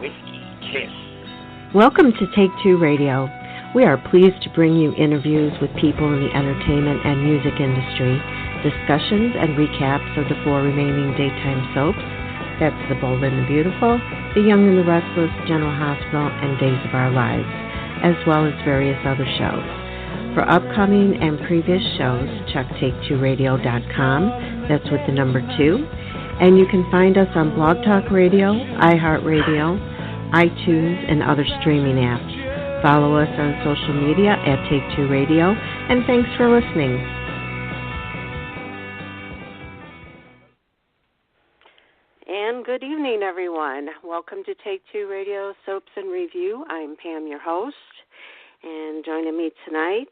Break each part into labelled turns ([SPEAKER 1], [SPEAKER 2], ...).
[SPEAKER 1] Whiskey Kiss.
[SPEAKER 2] Welcome to Take Two Radio. We are pleased to bring you interviews with people in the entertainment and music industry, discussions and recaps of the 4 remaining daytime soaps. That's The Bold and the Beautiful, The Young and the Restless, General Hospital, and Days of Our Lives, as well as various other shows. For upcoming and previous shows, check take2radio.com. That's with the number 2. And you can find us on Blog Talk Radio, iHeartRadio, iTunes, and other streaming apps. Follow us on social media at Take2 Radio, and thanks for listening.
[SPEAKER 3] And good evening, everyone. Welcome to Take Two Radio Soaps and Review. I'm Pam, your host, and joining me tonight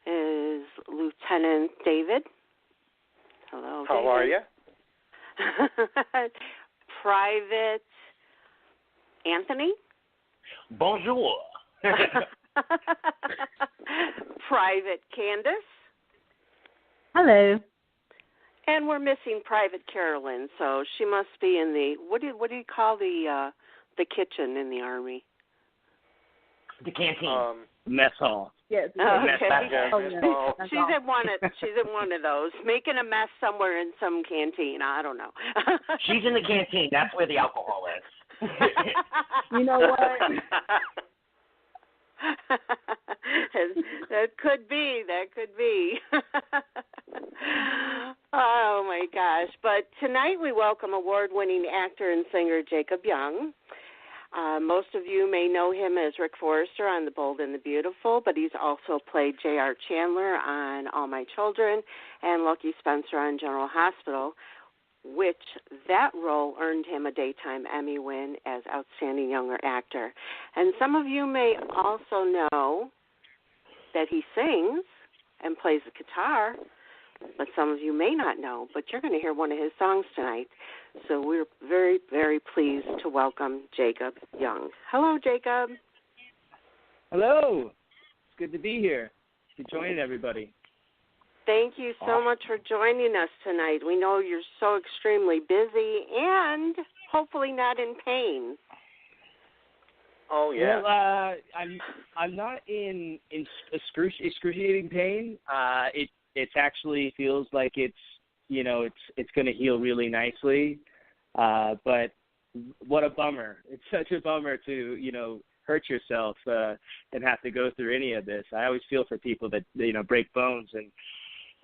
[SPEAKER 3] is Lieutenant David. Hello,
[SPEAKER 1] How
[SPEAKER 3] David.
[SPEAKER 1] are you?
[SPEAKER 3] Private Anthony.
[SPEAKER 1] Bonjour.
[SPEAKER 3] Private Candice.
[SPEAKER 4] Hello.
[SPEAKER 3] And we're missing Private CAROLYN, so she must be in the what do you call the kitchen in the Army?
[SPEAKER 1] The canteen. Mess hall.
[SPEAKER 4] Yes.
[SPEAKER 3] Oh, okay.
[SPEAKER 1] Mess hall.
[SPEAKER 3] She's in one of those, making a mess somewhere in some canteen. I don't know.
[SPEAKER 1] She's in the canteen. That's where the alcohol is.
[SPEAKER 4] You know what?
[SPEAKER 3] That could be. Oh, my gosh. But tonight we welcome award-winning actor and singer Jacob Young. Most of you may know him as Rick Forrester on The Bold and the Beautiful, but he's also played J.R. Chandler on All My Children and Lucky Spencer on General Hospital, which that role earned him a Daytime Emmy win as Outstanding Younger Actor. And some of you may also know that he sings and plays the guitar, but some of you may not know, but you're going to hear one of his songs tonight. So we're very, very pleased to welcome Jacob Young. Hello, Jacob.
[SPEAKER 5] Hello. It's good to be here. Good joining everybody.
[SPEAKER 3] Thank you so much for joining us tonight. We know you're so extremely busy and hopefully not in pain.
[SPEAKER 1] Oh yeah.
[SPEAKER 5] Well, I'm not in excruciating pain. It actually feels like it's going to heal really nicely. But what a bummer! It's such a bummer to hurt yourself and have to go through any of this. I always feel for people that break bones, and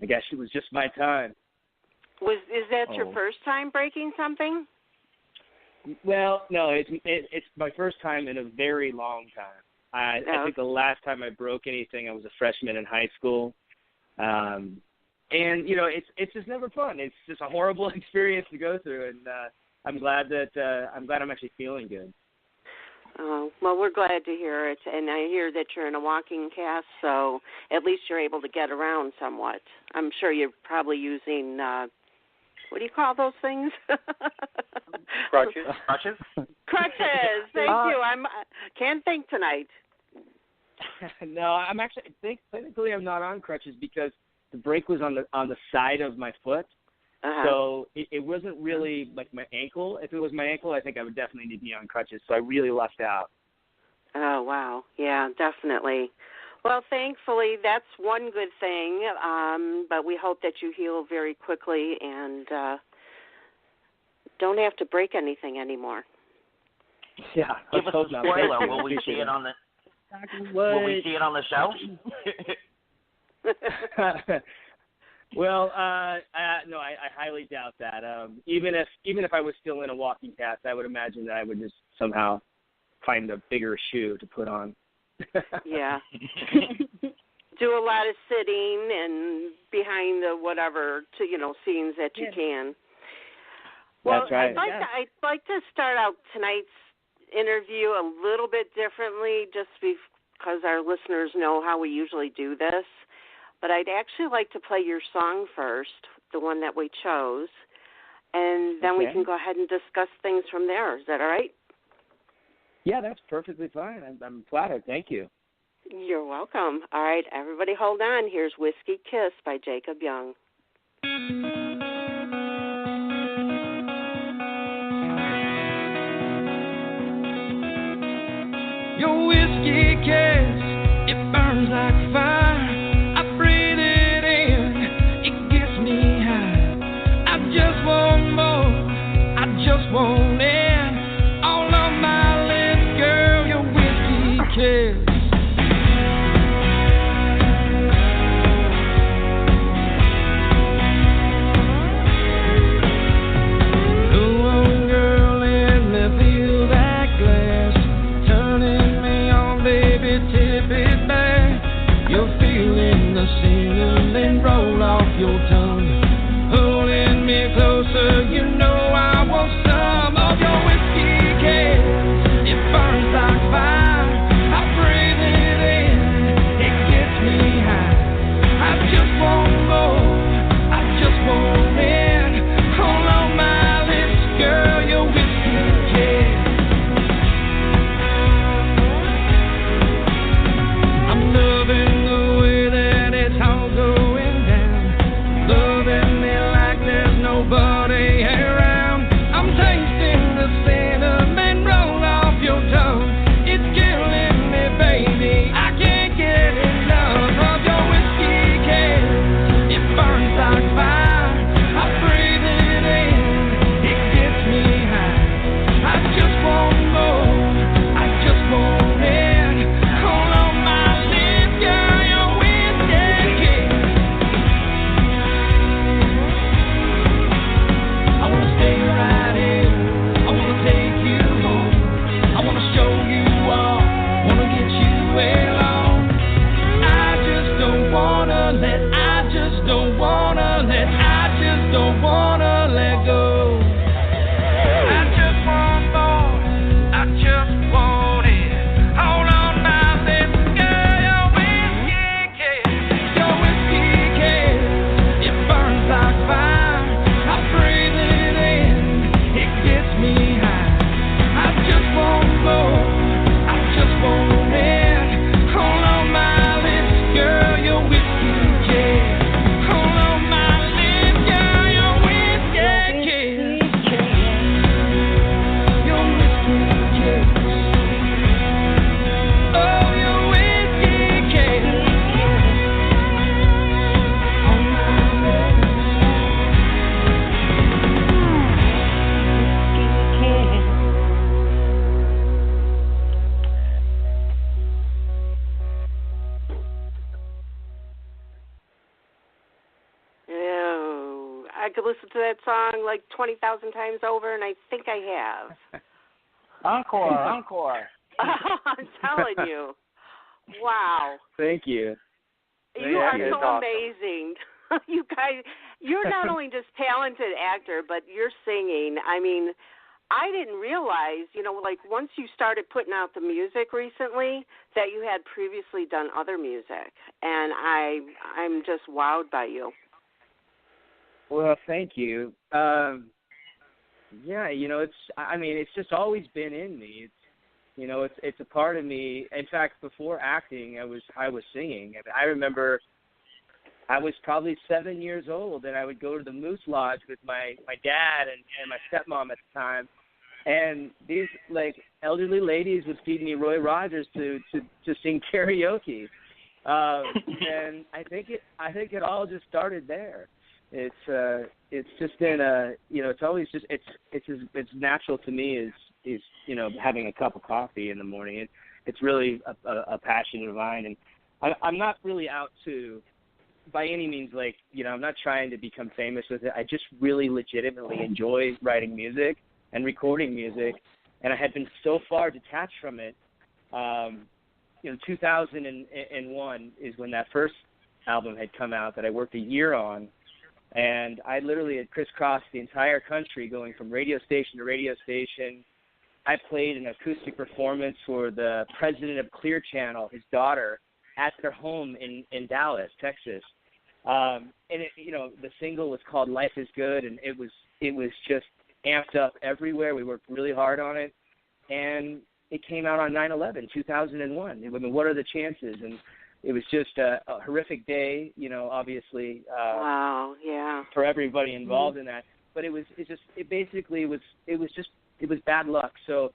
[SPEAKER 5] I guess it was just my time.
[SPEAKER 3] Is that your first time breaking something?
[SPEAKER 5] Well, no, it's my first time in a very long time. I think the last time I broke anything, I was a freshman in high school. And it's just never fun. It's just a horrible experience to go through, and I'm glad I'm actually feeling good.
[SPEAKER 3] Oh, well, we're glad to hear it, and I hear that you're in a walking cast, so at least you're able to get around somewhat. I'm sure you're probably using what do you call those things?
[SPEAKER 1] Crutches.
[SPEAKER 3] Crutches. Thank you. Can't think tonight.
[SPEAKER 5] No, I'm actually technically I'm not on crutches because the break was on the side of my foot, so it wasn't really like my ankle. If it was my ankle, I think I would definitely need to be on crutches. So I really lucked out.
[SPEAKER 3] Oh wow, yeah, definitely. Well, thankfully that's one good thing, but we hope that you heal very quickly and don't have to break anything anymore.
[SPEAKER 5] Yeah,
[SPEAKER 1] give us a spoiler. Will we see it on the? Will we see it on the show?
[SPEAKER 5] Well, no, I highly doubt that. Even if I was still in a walking cast, I would imagine that I would just somehow find a bigger shoe to put on.
[SPEAKER 3] Yeah. Do a lot of sitting and behind the whatever scenes that you can. Well,
[SPEAKER 5] that's right.
[SPEAKER 3] I'd like to start out tonight's interview a little bit differently, just because our listeners know how we usually do this. But I'd actually like to play your song first, the one that we chose, and then we can go ahead and discuss things from there. Is that all right?
[SPEAKER 5] Yeah, that's perfectly fine. I'm flattered. Thank you.
[SPEAKER 3] You're welcome. All right, everybody hold on. Here's Whiskey Kiss by Jacob Young. I could listen to that song like 20,000 times over, and I think I have.
[SPEAKER 1] Encore.
[SPEAKER 3] I'm telling you. Wow.
[SPEAKER 5] Thank you.
[SPEAKER 3] You are so
[SPEAKER 1] awesome.
[SPEAKER 3] amazing. You guys, you're not only just talented actor, but you're singing. I mean, I didn't realize, like once you started putting out the music recently, that you had previously done other music, and I'm just wowed by you.
[SPEAKER 5] Well, thank you. Yeah, it's just always been in me. It's a part of me. In fact, before acting, I was singing. I remember I was probably 7 years old, and I would go to the Moose Lodge with my dad and my stepmom at the time, and these elderly ladies would feed me Roy Rogers to sing karaoke, and I think it all just started there. It's just been it's always just it's natural to me is having a cup of coffee in the morning. It's really a passion of mine, and I'm not really out to, by any means, I'm not trying to become famous with it. I just really legitimately enjoy writing music and recording music, and I had been so far detached from it. 2001 is when that first album had come out that I worked a year on, and I literally had crisscrossed the entire country going from radio station to radio station. I played an acoustic performance for the president of Clear Channel, his daughter, at their home in Dallas, Texas. And the single was called Life is Good, and it was just amped up everywhere. We worked really hard on it, and it came out on 9/11, 2001. I mean, what are the chances? And it was just a horrific day, obviously.
[SPEAKER 3] Wow, yeah.
[SPEAKER 5] For everybody involved in that. But it was bad luck. So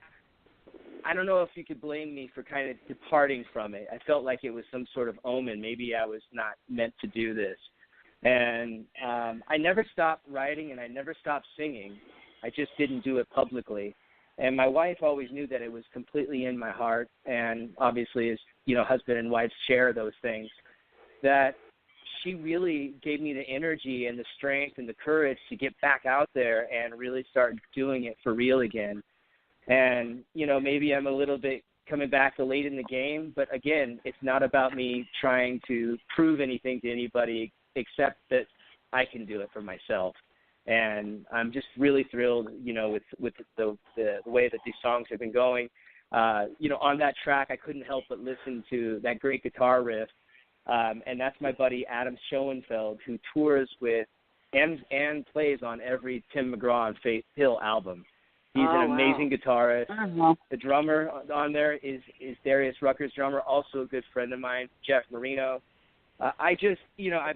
[SPEAKER 5] I don't know if you could blame me for kind of departing from it. I felt like it was some sort of omen. Maybe I was not meant to do this. And I never stopped writing, and I never stopped singing. I just didn't do it publicly. And my wife always knew that it was completely in my heart, and obviously as, husband and wife share those things, that she really gave me the energy and the strength and the courage to get back out there and really start doing it for real again. And, maybe I'm a little bit coming back late in the game, but again, it's not about me trying to prove anything to anybody except that I can do it for myself. And I'm just really thrilled, with the way that these songs have been going. On that track, I couldn't help but listen to that great guitar riff. And that's my buddy Adam Schoenfeld, who tours with and plays on every Tim McGraw and Faith Hill album. He's an amazing guitarist. The drummer on there is Darius Rucker's drummer, also a good friend of mine, Jeff Marino. I've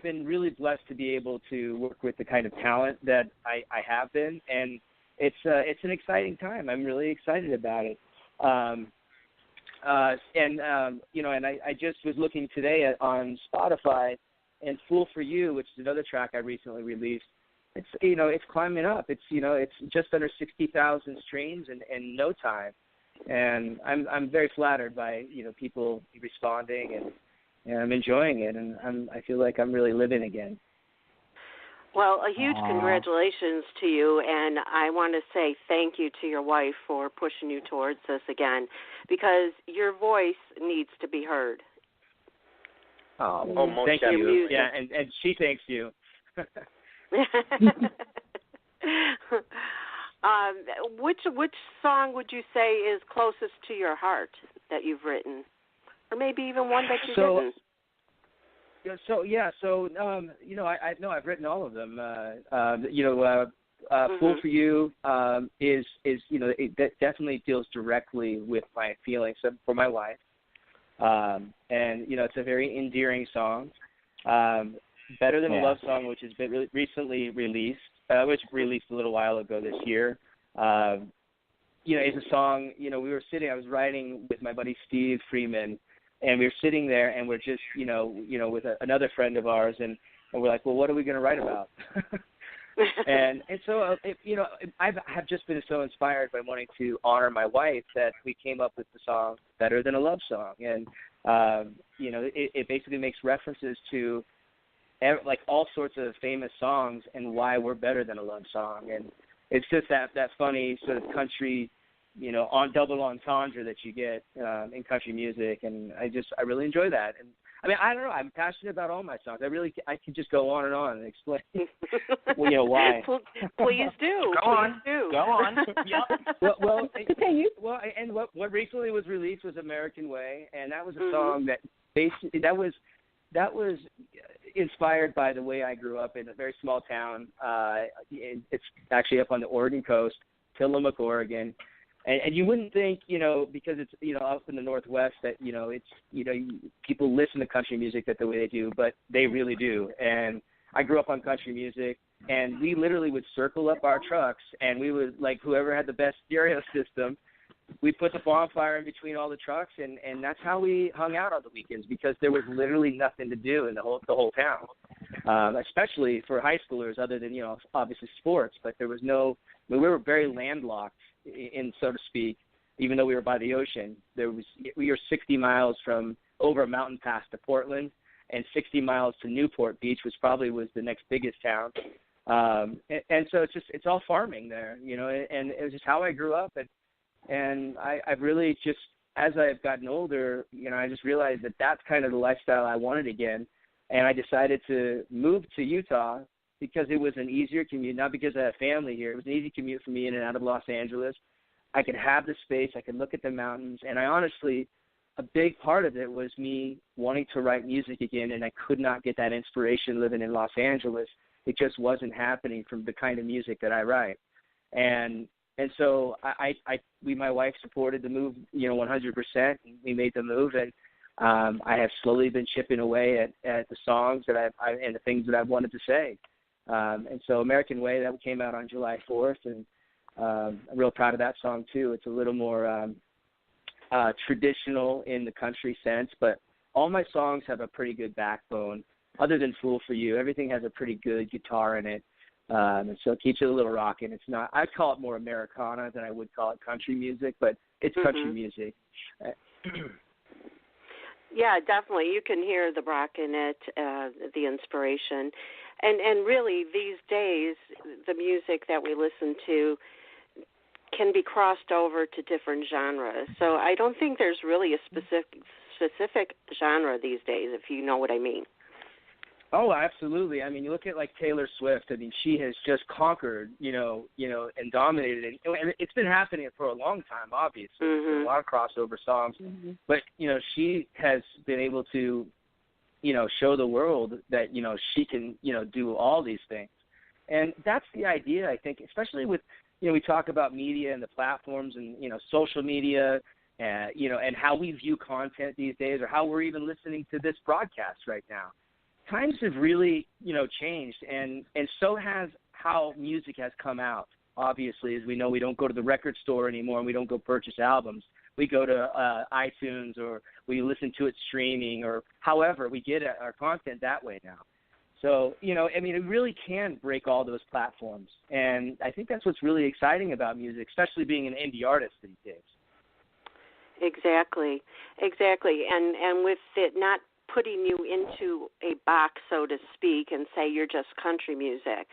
[SPEAKER 5] been really blessed to be able to work with the kind of talent that I have been, and it's an exciting time. I'm really excited about it. And I just was looking today on Spotify, and Fool for You, which is another track I recently released. It's climbing up. It's just under 60,000 streams in no time, and I'm very flattered by people responding, and I'm enjoying it, and I feel like I'm really living again.
[SPEAKER 3] Well, a huge congratulations to you, and I want to say thank you to your wife for pushing you towards this again, because your voice needs to be heard.
[SPEAKER 1] Most
[SPEAKER 5] thank you. Yeah, and she thanks you.
[SPEAKER 3] Which song would you say is closest to your heart that you've written, or maybe even one that you didn't? I've written all of them.
[SPEAKER 5] Fool for You is it definitely deals directly with my feelings for my wife, and it's a very endearing song. Better Than a Love Song, which has been recently released, which released a little while ago this year. Is a song. I was writing with my buddy Steve Freeman. And we were sitting there, and we're just, with another friend of ours, and we're like, well, what are we going to write about? and so, I have just been so inspired by wanting to honor my wife that we came up with the song Better Than a Love Song. And, it basically makes references to like all sorts of famous songs and why we're better than a love song. And it's just that funny sort of country, on double entendre that you get in country music, and I really enjoy that. And I mean, I don't know, I'm passionate about all my songs. I could just go on and explain, why.
[SPEAKER 3] Please do.
[SPEAKER 1] Go on. Yep.
[SPEAKER 5] Well, and what recently was released was American Way, and that was a song that basically that was inspired by the way I grew up in a very small town. It's actually up on the Oregon coast, Tillamook, Oregon. And you wouldn't think, because it's, up in the Northwest that, it's, people listen to country music the way they do, but they really do. And I grew up on country music, and we literally would circle up our trucks, and we would, like, whoever had the best stereo system, we put the bonfire in between all the trucks, and that's how we hung out on the weekends, because there was literally nothing to do in the whole town, especially for high schoolers other than, obviously sports. But there was we were very landlocked, in so to speak, even though we were by the ocean. We were 60 miles from over a mountain pass to Portland, and 60 miles to Newport Beach, which probably was the next biggest town. And so it's all farming there, and it was just how I grew up. And I've really just, as I've gotten older, I just realized that that's kind of the lifestyle I wanted again. And I decided to move to Utah because it was an easier commute, not because I have family here. It was an easy commute for me in and out of Los Angeles. I could have the space. I could look at the mountains. And I honestly, a big part of it was me wanting to write music again, and I could not get that inspiration living in Los Angeles. It just wasn't happening from the kind of music that I write. And so my wife supported the move, 100%. We made the move, and I have slowly been chipping away at the songs that and the things that I've wanted to say. And so American Way, that came out on July 4th, and I'm real proud of that song too. It's a little more traditional in the country sense, but all my songs have a pretty good backbone. Other than Fool for You, everything has a pretty good guitar in it. And so it keeps it a little rocking. It's not, I'd call it more Americana than I would call it country music, but it's country music.
[SPEAKER 3] Yeah, definitely. You can hear the rock in it, the inspiration. And really, these days, the music that we listen to can be crossed over to different genres. So I don't think there's really a specific genre these days, if you know what I mean.
[SPEAKER 5] Oh, absolutely. I mean, you look at like Taylor Swift. I mean, she has just conquered, and dominated it. And it's been happening for a long time, obviously. There's a lot of crossover songs. But, she has been able to, show the world that, she can, do all these things. And that's the idea, I think, especially with, we talk about media and the platforms and, social media, and how we view content these days, or how we're even listening to this broadcast right now. Times have really, changed, and so has how music has come out. Obviously, as we know, we don't go to the record store anymore, and we don't go purchase albums. We go to iTunes, or we listen to it streaming, or however we get our content that way now. So, it really can break all those platforms, and I think that's what's really exciting about music, especially being an indie artist these days. Exactly.
[SPEAKER 3] And with it not putting you into a box, so to speak, and say you're just country music.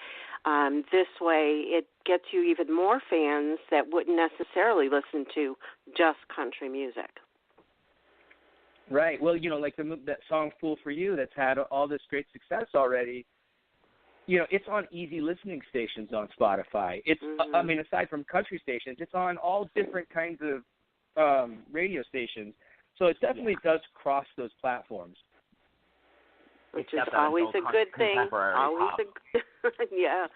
[SPEAKER 3] This way it gets you even more fans that wouldn't necessarily listen to just country music.
[SPEAKER 5] Right. Well, like that song Fool for You that's had all this great success already, it's on easy listening stations on Spotify. It's, aside from country stations, it's on all different kinds of radio stations. So it definitely does cross those platforms.
[SPEAKER 3] Which is always a good thing. Always yeah.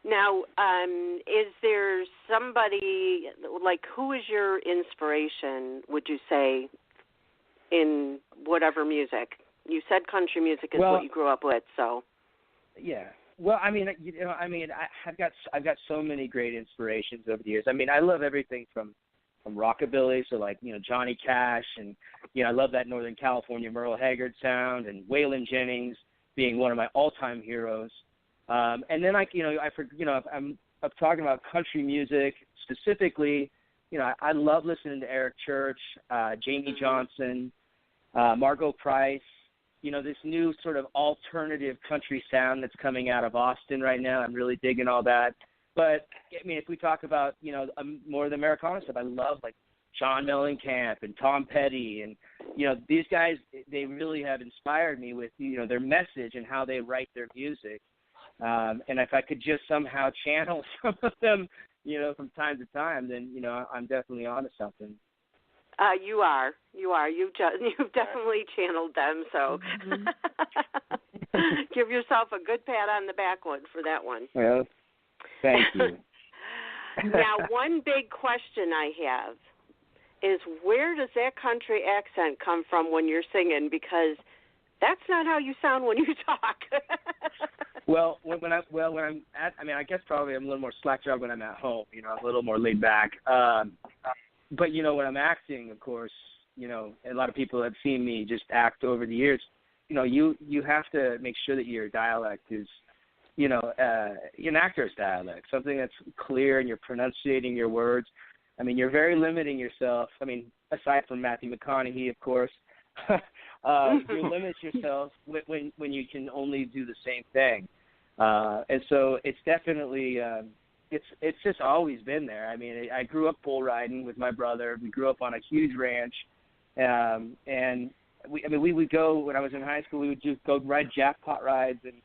[SPEAKER 3] Now, is there somebody, like, who is your inspiration, would you say, in whatever music? You said country music is what you grew up with, so.
[SPEAKER 5] Yeah. Well, I've got so many great inspirations over the years. I love everything from rockabilly, so like, Johnny Cash, and, I love that Northern California Merle Haggard sound, and Waylon Jennings being one of my all-time heroes. And then I'm talking about country music specifically. I love listening to Eric Church, Jamie Johnson, Margot Price, this new sort of alternative country sound that's coming out of Austin right now. I'm really digging all that. But, I mean, if we talk about, more of the Americana stuff, I love, like, John Mellencamp and Tom Petty. And, these guys, they really have inspired me with, their message and how they write their music. And if I could just somehow channel some of them, from time to time, then, I'm definitely onto something.
[SPEAKER 3] You are. You've definitely channeled them. So give yourself a good pat on the back one for that one.
[SPEAKER 5] Well, thank you.
[SPEAKER 3] Now, one big question I have is, where does that country accent come from when you're singing? Because that's not how you sound when you talk.
[SPEAKER 5] Well, when I'm at, I guess probably I'm a little more slack-jawed when I'm at home. I'm a little more laid back. But, when I'm acting, of course, a lot of people have seen me just act over the years. You have to make sure that your dialect is, an actor's dialect, something that's clear and you're pronunciating your words. You're very limiting yourself. Aside from Matthew McConaughey, of course, you limit yourself when you can only do the same thing. And so it's definitely it's just always been there. I grew up bull riding with my brother. We grew up on a huge ranch, and we would go when I was in high school. We would just go ride jackpot rides and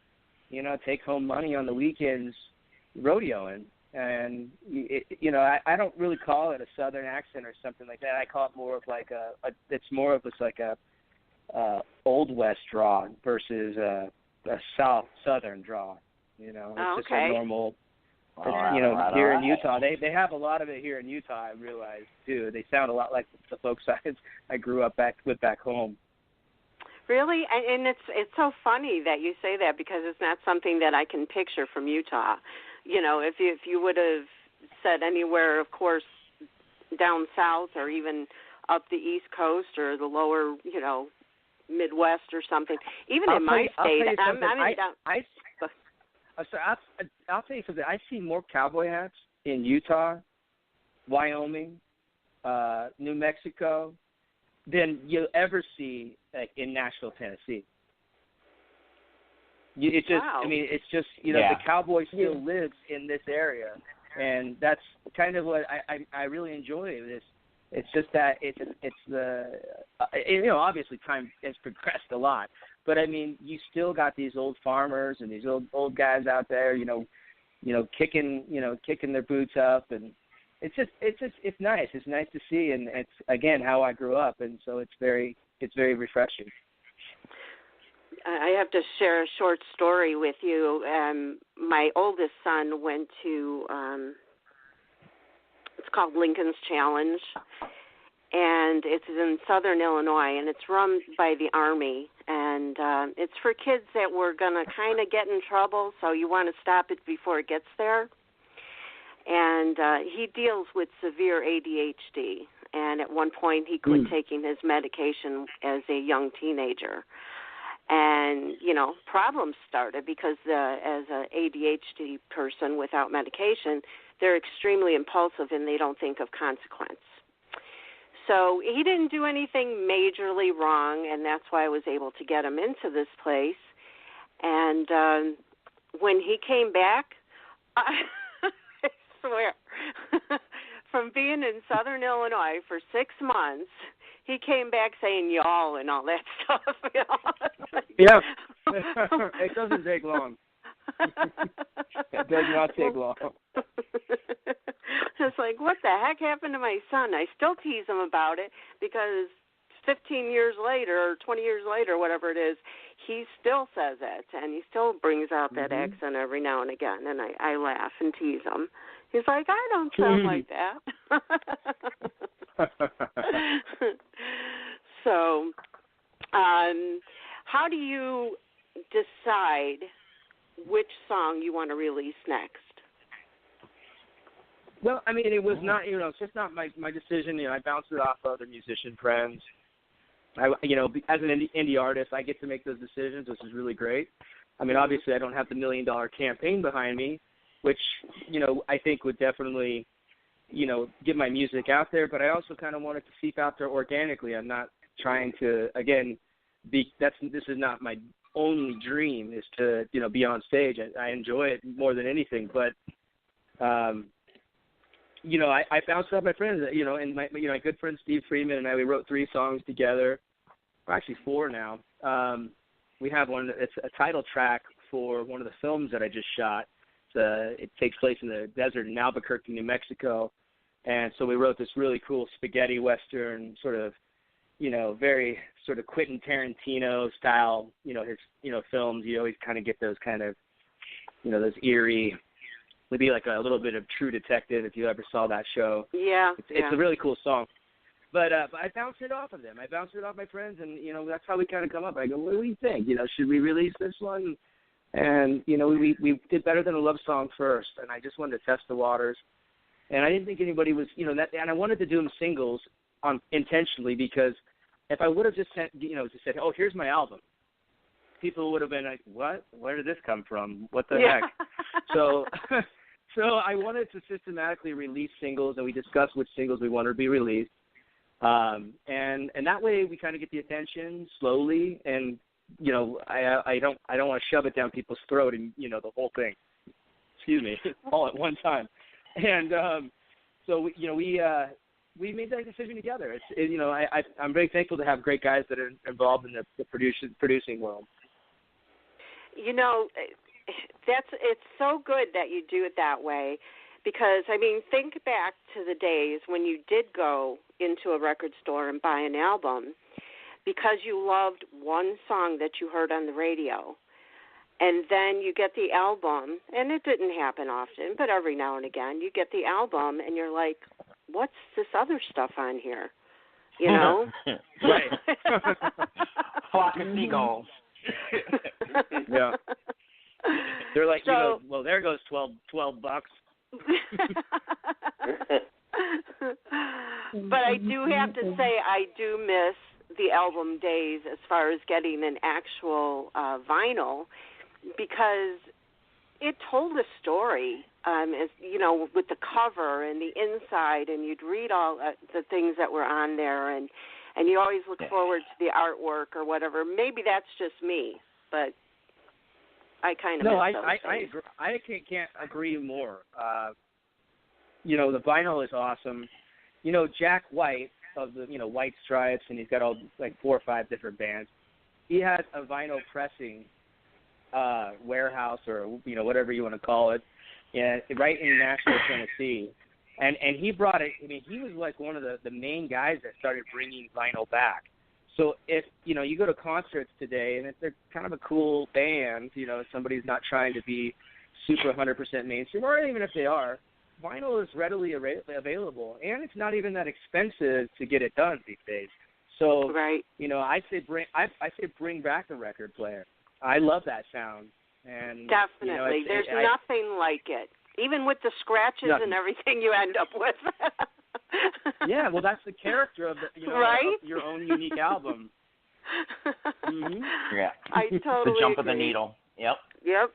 [SPEAKER 5] take home money on the weekends, rodeoing. And I don't really call it a Southern accent or something like that. I call it more of like it's more of like a Old West draw versus a Southern draw. It's just a normal. Here in Utah, they have a lot of it here in Utah. I realize too. They sound a lot like the folk sides I grew up back home.
[SPEAKER 3] Really, and it's so funny that you say that, because it's not something that I can picture from Utah. If you would have said anywhere, of course, down south or even up the East Coast or the lower, Midwest or something, even in my state,
[SPEAKER 5] I'll tell you something. I see more cowboy hats in Utah, Wyoming, New Mexico than you'll ever see in Nashville, Tennessee.
[SPEAKER 3] Wow.
[SPEAKER 5] It's just the cowboy still lives in this area, and that's kind of what I really enjoy this. It's just that it's obviously time has progressed a lot, but you still got these old farmers and these old guys out there, kicking their boots up, and it's nice. It's nice to see, and it's again how I grew up, and so it's very refreshing.
[SPEAKER 3] I have to share a short story with you. My oldest son went to, it's called Lincoln's Challenge, and it's in southern Illinois, and it's run by the Army, and it's for kids that were going to kind of get in trouble, so you want to stop it before it gets there. And he deals with severe ADHD, and at one point he quit taking his medication as a young teenager. And, problems started because as an ADHD person without medication, they're extremely impulsive and they don't think of consequence. So he didn't do anything majorly wrong, and that's why I was able to get him into this place. And when he came back, I swear, from being in southern Illinois for 6 months, he came back saying y'all and all that stuff.
[SPEAKER 5] Yeah. It doesn't take long. It does not take long.
[SPEAKER 3] It's like, what the heck happened to my son? I still tease him about it because 15 years later or 20 years later, whatever it is, he still says it, and he still brings out that accent every now and again, and I laugh and tease him. He's like, I don't sound like that. So, how do you decide which song you want to release next?
[SPEAKER 5] Well, it was not, it's just not my decision. I bounced it off other musician friends. As an indie artist, I get to make those decisions, which is really great. Obviously, I don't have the $1 million campaign behind me, which, I think would definitely, get my music out there. But I also kind of want it to seep out there organically. I'm not trying to, again, this is not my only dream is to, be on stage. I enjoy it more than anything, but I bounced off my friends, and my good friend Steve Freeman and I, we wrote 3 songs together, or actually 4 now. We have one, it's a title track for one of the films that I just shot. It takes place in the desert in Albuquerque, New Mexico, and so we wrote this really cool spaghetti western sort of, very sort of Quentin Tarantino style, his, films. You always kind of get those kind of, those eerie, maybe like a little bit of True Detective if you ever saw that show.
[SPEAKER 3] Yeah.
[SPEAKER 5] It's a really cool song. But I bounced it off of them. I bounced it off my friends, and, that's how we kind of come up. I go, what do you think? Should we release this one? And, we did Better Than a Love Song first, and I just wanted to test the waters. And I didn't think anybody was, and I wanted to do them singles intentionally, because if I would have just said, oh, here's my album, people would have been like, what? Where did this come from? What the heck? So I wanted to systematically release singles, and we discussed which singles we wanted to be released. And that way we kind of get the attention slowly, and I don't want to shove it down people's throat and the whole thing. Excuse me, all at one time. And so we made that decision together. I'm very thankful to have great guys that are involved in the producing world.
[SPEAKER 3] It's so good that you do it that way, because think back to the days when you did go into a record store and buy an album because you loved one song that you heard on the radio, and then you get the album, and it didn't happen often, but every now and again you get the album and you're like, what's this other stuff on here?
[SPEAKER 5] Right.
[SPEAKER 1] Flock of seagulls.
[SPEAKER 5] Yeah. They're like, well, there goes $12.
[SPEAKER 3] But I do have to say, I do miss the album days as far as getting an actual vinyl, because it told a story, with the cover and the inside, and you'd read all the things that were on there, and you always look forward to the artwork or whatever. Maybe that's just me, but I kind of miss those things.
[SPEAKER 5] I can't agree more. The vinyl is awesome. Jack White of the White Stripes, and he's got all like 4 or 5 different bands. He has a vinyl pressing warehouse, or whatever you want to call it, right in Nashville, Tennessee. And he brought it. He was like one of the main guys that started bringing vinyl back. So if you go to concerts today, and if they're kind of a cool band, somebody's not trying to be super 100% mainstream, or even if they are, vinyl is readily available, and it's not even that expensive to get it done these days. So,
[SPEAKER 3] right.
[SPEAKER 5] I say bring back the record player. I love that sound, and
[SPEAKER 3] definitely, there's nothing like it. Even with the scratches and everything you end up with.
[SPEAKER 5] Yeah, well, that's the character of
[SPEAKER 3] right?
[SPEAKER 5] of your own unique album.
[SPEAKER 1] Mm-hmm. Yeah,
[SPEAKER 3] I totally
[SPEAKER 1] the jump
[SPEAKER 3] agree.
[SPEAKER 1] of the needle. Yep.
[SPEAKER 5] Yeah.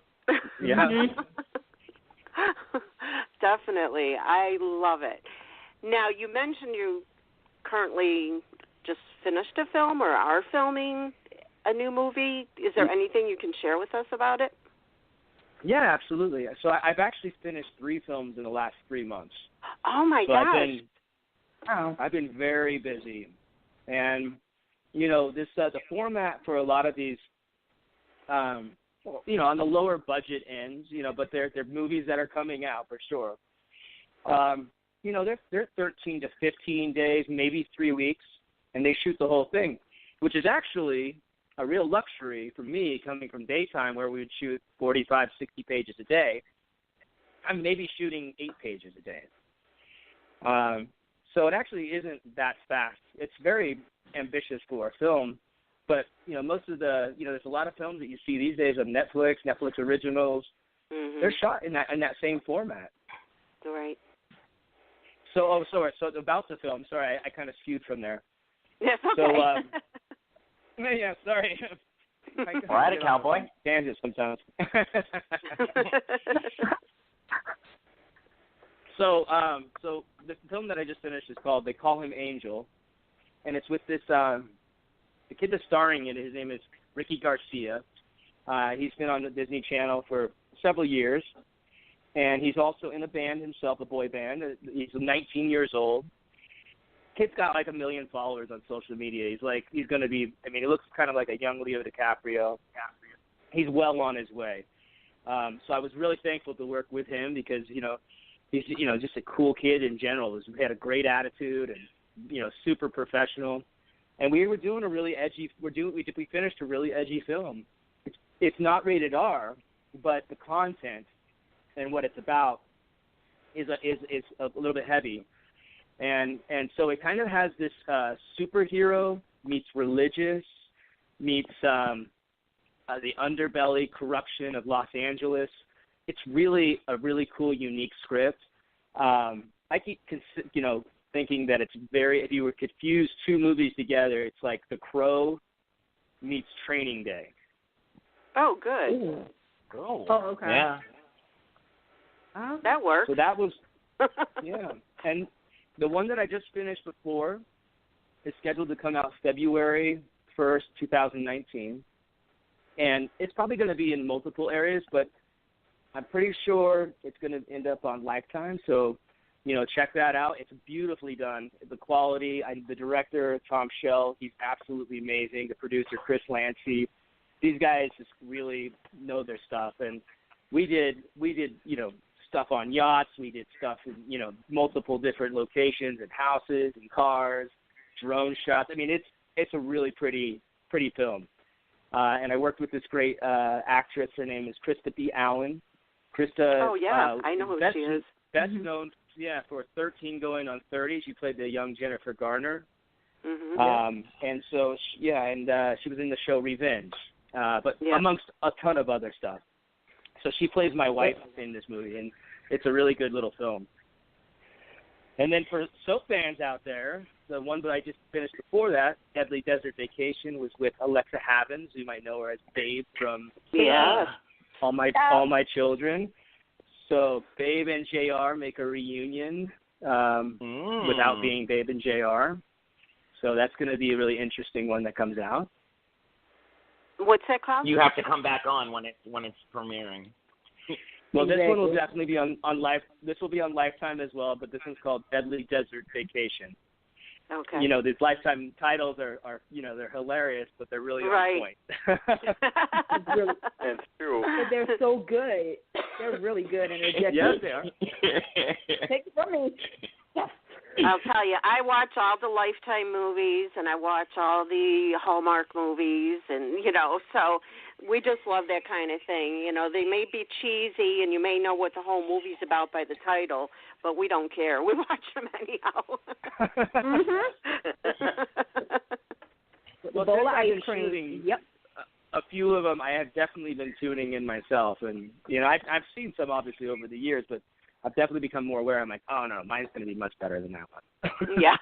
[SPEAKER 3] Definitely. I love it. Now, you mentioned you currently just finished a film or are filming a new movie. Is there anything you can share with us about it?
[SPEAKER 5] Yeah, absolutely. So I've actually finished 3 films in the last 3 months.
[SPEAKER 3] Oh, my gosh.
[SPEAKER 5] I've been very busy. And, the format for a lot of these, on the lower budget ends, but they're movies that are coming out for sure. They're 13 to 15 days, maybe 3 weeks, and they shoot the whole thing, which is actually a real luxury for me, coming from daytime where we would shoot 45, 60 pages a day. I'm maybe shooting 8 pages a day. So it actually isn't that fast. It's very ambitious for a film, but, most of the, there's a lot of films that you see these days on Netflix originals. Mm-hmm. They're shot in that same format.
[SPEAKER 3] Right.
[SPEAKER 5] So about the film, sorry, I kind of skewed from there.
[SPEAKER 3] That's okay.
[SPEAKER 5] Yeah, sorry.
[SPEAKER 1] All right, cowboy.
[SPEAKER 5] Tangent sometimes. So the film that I just finished is called They Call Him Angel, and it's with this the kid that's starring in it, his name is Ricky Garcia. He's been on the Disney Channel for several years, and he's also in a band himself, a boy band. He's 19 years old. Kid's got like 1 million followers on social media. He's going to be, I mean, he looks kind of like a young Leo DiCaprio. He's well on his way. So I was really thankful to work with him because, he's, just a cool kid in general. He had a great attitude and, super professional. And we were doing a really edgy, we finished a really edgy film. It's not rated R, but the content and what it's about is a little bit heavy. And so it kind of has this superhero meets religious, meets the underbelly corruption of Los Angeles. It's really a really cool, unique script. I keep, thinking that it's if you were to fuse two movies together, it's like The Crow meets Training Day.
[SPEAKER 3] Oh, good.
[SPEAKER 4] Ooh.
[SPEAKER 1] Oh,
[SPEAKER 4] okay.
[SPEAKER 1] Yeah.
[SPEAKER 3] That works.
[SPEAKER 5] So that was, yeah. And the one that I just finished before is scheduled to come out February 1st, 2019. And it's probably going to be in multiple areas, but I'm pretty sure it's going to end up on Lifetime. So, check that out. It's beautifully done. The quality, the director, Tom Schell, he's absolutely amazing. The producer, Chris Lancy. These guys just really know their stuff. And we did, stuff on yachts. We did stuff in, multiple different locations and houses and cars, drone shots. I mean, it's a really pretty film. And I worked with this great actress. Her name is Krista B. Allen. Krista.
[SPEAKER 3] Oh, yeah. I know who she is.
[SPEAKER 5] Best known, for 13 going on 30. She played the young Jennifer Garner.
[SPEAKER 3] Mm-hmm.
[SPEAKER 5] And so, she was in the show Revenge, but amongst a ton of other stuff. So she plays my wife in this movie, and it's a really good little film. And then for soap fans out there, the one that I just finished before that, Deadly Desert Vacation, was with Alexa Havens. You might know her as Babe from All My Children. So Babe and JR make a reunion without being Babe and JR. So that's going to be a really interesting one that comes out.
[SPEAKER 3] What's that called?
[SPEAKER 1] You have to come back on when it's premiering.
[SPEAKER 5] Well, this one will definitely be on Life. This will be on Lifetime as well, but this one's called Deadly Desert Vacation.
[SPEAKER 3] Okay.
[SPEAKER 5] These Lifetime titles are they're hilarious, but they're really on point.
[SPEAKER 1] That's true.
[SPEAKER 4] But they're so good. They're really good, and they're just
[SPEAKER 5] yes, they are.
[SPEAKER 4] Take it from me.
[SPEAKER 3] I'll tell you, I watch all the Lifetime movies, and I watch all the Hallmark movies, and, so we just love that kind of thing. They may be cheesy, and you may know what the whole movie's about by the title, but we don't care. We watch them anyhow.
[SPEAKER 5] Well,
[SPEAKER 4] bowl of ice
[SPEAKER 5] cream.
[SPEAKER 4] Shooting, yep.
[SPEAKER 5] A few of them I have definitely been tuning in myself, and, I've seen some, obviously, over the years, but I've definitely become more aware. I'm like, oh, no, mine's going to be much better than that one.
[SPEAKER 3] Yeah.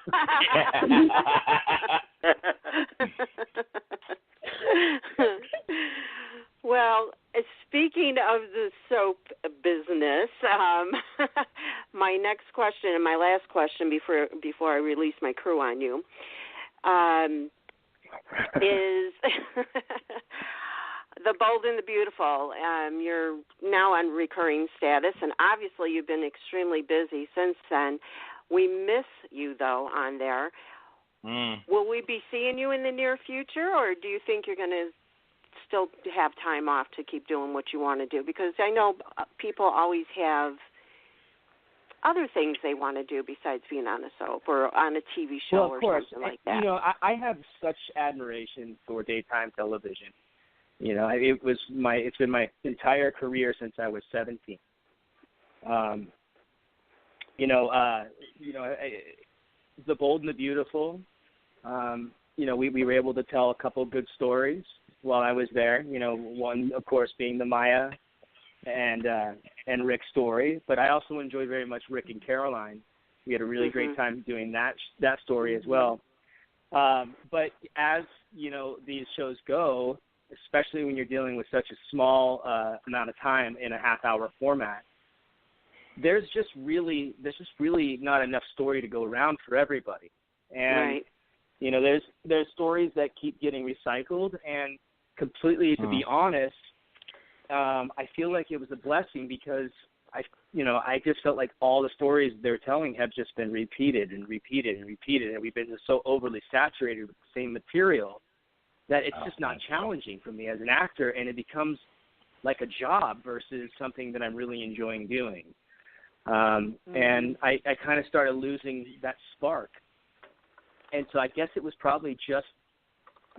[SPEAKER 3] Well, speaking of the soap business, my next question and my last question before I release my crew on you is The Bold and the Beautiful. You're now on recurring status, and obviously you've been extremely busy since then. We miss you, though, on there. Will we be seeing you in the near future, or do you think you're going to still have time off to keep doing what you want to do? Because I know people always have other things they want to do besides being on a soap or on a TV show or something like that.
[SPEAKER 5] I have such admiration for daytime television. It's been my entire career since I was 17. The Bold and the Beautiful. We were able to tell a couple good stories while I was there. One, of course, being the Maya and Rick's story. But I also enjoyed very much Rick and Caroline. We had a really great time doing that story as well. But as these shows go, especially when you're dealing with such a small amount of time in a half-hour format, there's just really not enough story to go around for everybody. And You know, there's stories that keep getting recycled, and completely, to be honest, I feel like it was a blessing because I just felt like all the stories they're telling have just been repeated and repeated and repeated, and we've been just so overly saturated with the same material that it's just not challenging for me as an actor, and it becomes like a job versus something that I'm really enjoying doing. And I kind of started losing that spark. And so I guess it was probably just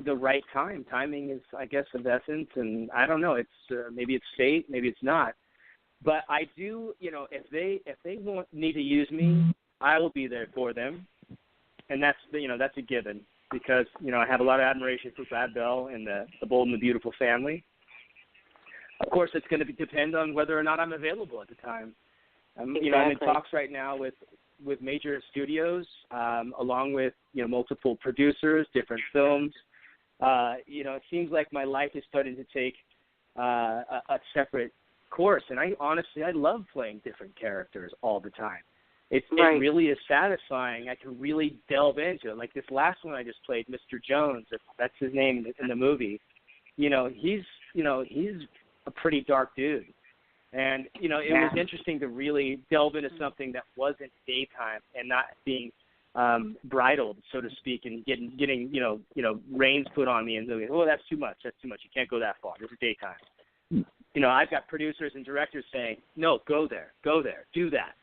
[SPEAKER 5] the right time. Timing is, I guess, of essence, and I don't know. It's maybe it's fate, maybe it's not. But I do, you know, if they need to use me, I will be there for them, and that's a given because I have a lot of admiration for Bad Bell and the Bold and the Beautiful family. Of course, it's going to depend on whether or not I'm available at the time.
[SPEAKER 3] Exactly.
[SPEAKER 5] I'm in talks right now with major studios, along with multiple producers, different films. It seems like my life is starting to take a separate course, and I love playing different characters all the time. It really is satisfying. I can really delve into it. Like this last one I just played, Mr. Jones. That's his name in the movie. He's a pretty dark dude. And, it was interesting to really delve into something that wasn't daytime and not being bridled, so to speak, and getting reins put on me and going, oh, that's too much. You can't go that far. This is daytime. I've got producers and directors saying, no, go there, do that.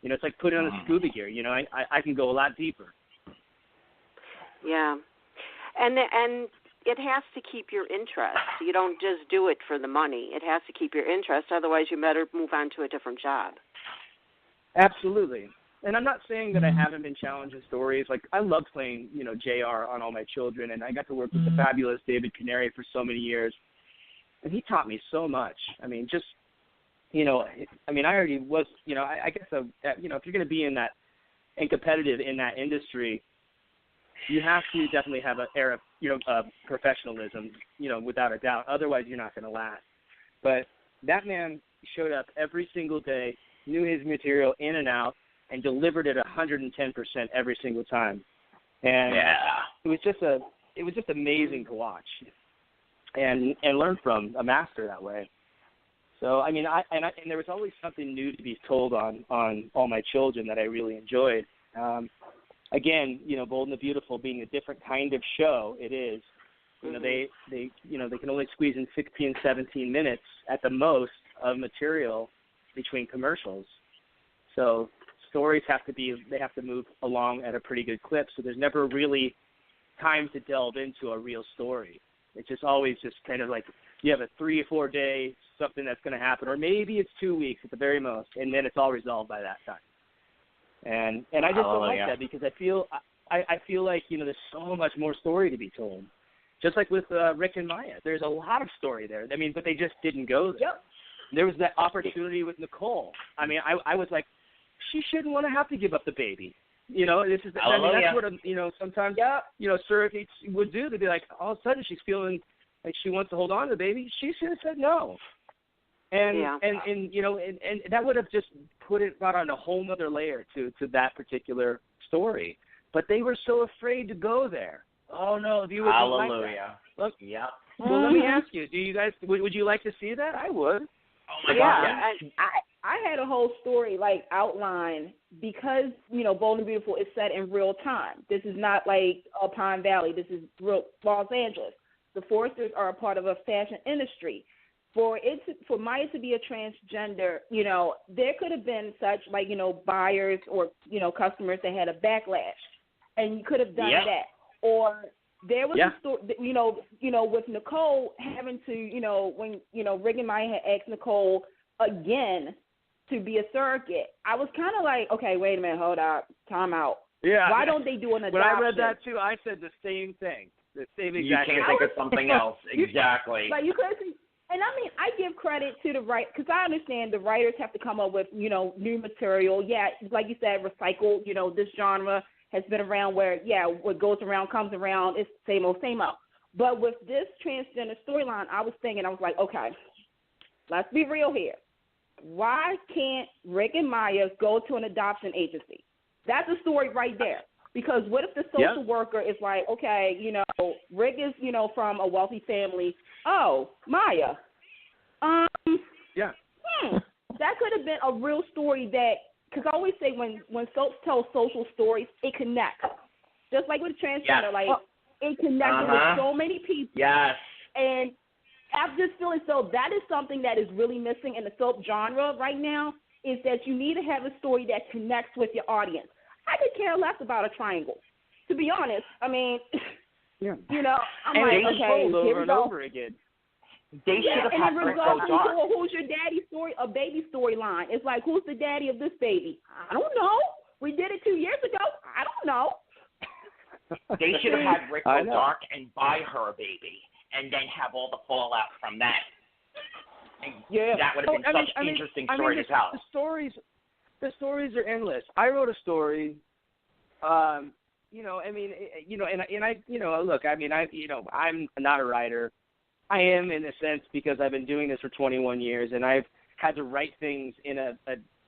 [SPEAKER 5] It's like putting on the scuba gear. I can go a lot deeper.
[SPEAKER 3] Yeah. And it has to keep your interest. You don't just do it for the money. It has to keep your interest. Otherwise, you better move on to a different job.
[SPEAKER 5] Absolutely. And I'm not saying that I haven't been challenged in stories. Like, I love playing, JR on All My Children, and I got to work with the fabulous David Canary for so many years. And he taught me so much. I mean, just, I already was, I guess, if you're going to be in that and competitive in that industry, you have to definitely have an air of, professionalism, without a doubt. Otherwise, you're not going to last. But that man showed up every single day, knew his material in and out, and delivered it 110% every single time. And it was just amazing to watch and learn from a master that way. So I mean, and there was always something new to be told on All My Children that I really enjoyed. Again, Bold and the Beautiful being a different kind of show, it is. They can only squeeze in 16, 17 minutes at the most of material between commercials. So stories have to move along at a pretty good clip. So there's never really time to delve into a real story. It's just always just kind of like you have a 3 or 4 day something that's going to happen, or maybe it's 2 weeks at the very most, and then it's all resolved by that time. And I just don't like that because I feel like there's so much more story to be told. Just like with Rick and Maya, there's a lot of story there. I mean, but they just didn't go there. Yep. There was that opportunity with Nicole. I mean, I was like, she shouldn't want to have to give up the baby. That's what sometimes surrogates would do. They'd be like, all of a sudden she's feeling like she wants to hold on to the baby. She should have said no. And that would have just brought on a whole other layer to that particular story. But they were so afraid to go there. Oh no, viewers don't like that. Look, yeah. Well, let me ask you: do you guys would you like to see that? I would.
[SPEAKER 1] Oh my God!
[SPEAKER 4] I had a whole story outlined because Bold and Beautiful is set in real time. This is not like Pine Valley. This is real Los Angeles. The Foresters are a part of a fashion industry. For Maya to be a transgender, there could have been such buyers or customers that had a backlash, and you could have done that. Or there was a story, with Nicole having to, when Rick and Maya had asked Nicole again to be a surrogate, I was kind of like, okay, wait a minute, hold up, time out. Yeah. Why don't they do an adoption?
[SPEAKER 5] When I read that too, I said the same thing. The same exact thing.
[SPEAKER 1] You can't think of something else. Exactly.
[SPEAKER 4] Like you could see. And I mean, I give credit to the because I understand the writers have to come up with, new material. Yeah, like you said, recycled, this genre has been around where, what goes around comes around. It's same old, same old. But with this transgender storyline, I was like, okay, let's be real here. Why can't Rick and Maya go to an adoption agency? That's a story right there. Because what if the social worker is like, okay, you know, Rick is, you know, from a wealthy family. Oh, Maya. That could have been a real story that, because I always say when soaps tell social stories, it connects. Just like with transgender, like it connected with so many people.
[SPEAKER 1] Yes.
[SPEAKER 4] And I'm just feeling so that is something that is really missing in the soap genre right now, is that you need to have a story that connects with your audience. I could care less about a triangle. To be honest, I mean, you know, I'm
[SPEAKER 5] and
[SPEAKER 4] like, okay,
[SPEAKER 5] over and over again.
[SPEAKER 1] They should have had Rick go dark.
[SPEAKER 4] Who's your daddy story? A baby storyline. It's like, who's the daddy of this baby? I don't know. We did it 2 years ago. I don't know.
[SPEAKER 1] They should have had Rick go dark and buy her a baby, and then have all the fallout from that. And that would have been such an interesting story to tell.
[SPEAKER 5] The stories are endless. I wrote a story. You know, I mean, you know, and I, you know, look, I mean, I'm not a writer. I am in a sense because I've been doing this for 21 years, and I've had to write things in a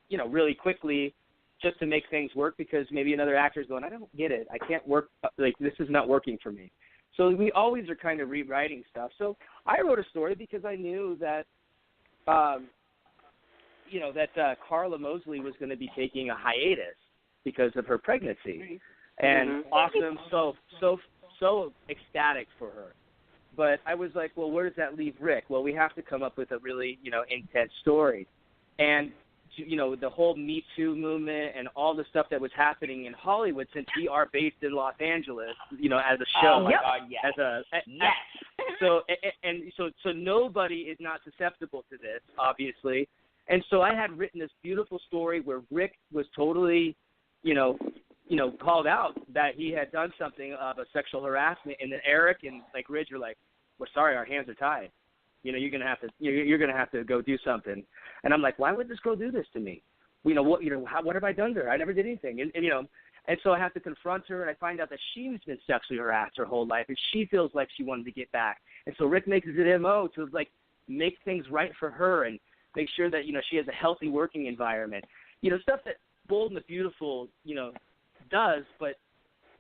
[SPEAKER 5] you know, really quickly just to make things work, because maybe another actor's going, I don't get it. I can't work, like, this is not working for me. So we always are kind of rewriting stuff. So I wrote a story because I knew that, you know, that Carla Mosley was going to be taking a hiatus because of her pregnancy. And awesome, so ecstatic for her. But I was like, well, where does that leave Rick? Well, we have to come up with a really, you know, intense story. And, you know, the whole Me Too movement and all the stuff that was happening in Hollywood, since we are based in Los Angeles, you know, as a show.
[SPEAKER 1] Oh, my God, yes.
[SPEAKER 5] So nobody is not susceptible to this, obviously. And so I had written this beautiful story where Rick was totally, you know, called out that he had done something of a sexual harassment, and then Eric and like Ridge are like, "We're sorry, our hands are tied. You know, you're gonna have to go do something." And I'm like, "Why would this girl do this to me? You know what? You know what have I done to her? I never did anything." And you know, and so I have to confront her, and I find out that she's been sexually harassed her whole life, and she feels like she wanted to get back. And so Rick makes it MO to like make things right for her and make sure that, you know, she has a healthy working environment. You know, stuff that Bold and the Beautiful, you know, does, but,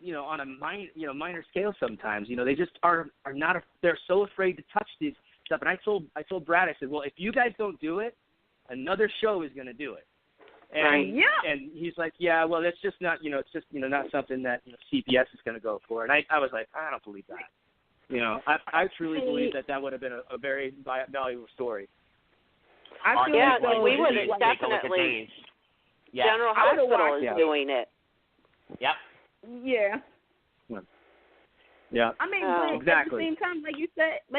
[SPEAKER 5] you know, on a minor scale sometimes. You know, they just are not, they're so afraid to touch these stuff. And I told Brad, I said, well, if you guys don't do it, another show is going to do it. And, and he's like, yeah, well, it's just not, you know, it's just, you know, not something that, you know, CBS is going to go for. And I was like, I don't believe that. You know, I truly believe that would have been a very valuable story.
[SPEAKER 4] I feel like
[SPEAKER 3] we would have definitely. General Hospital is doing it.
[SPEAKER 1] Yep.
[SPEAKER 4] Yeah.
[SPEAKER 5] Yeah.
[SPEAKER 4] I mean, but
[SPEAKER 5] exactly.
[SPEAKER 4] at the same time, like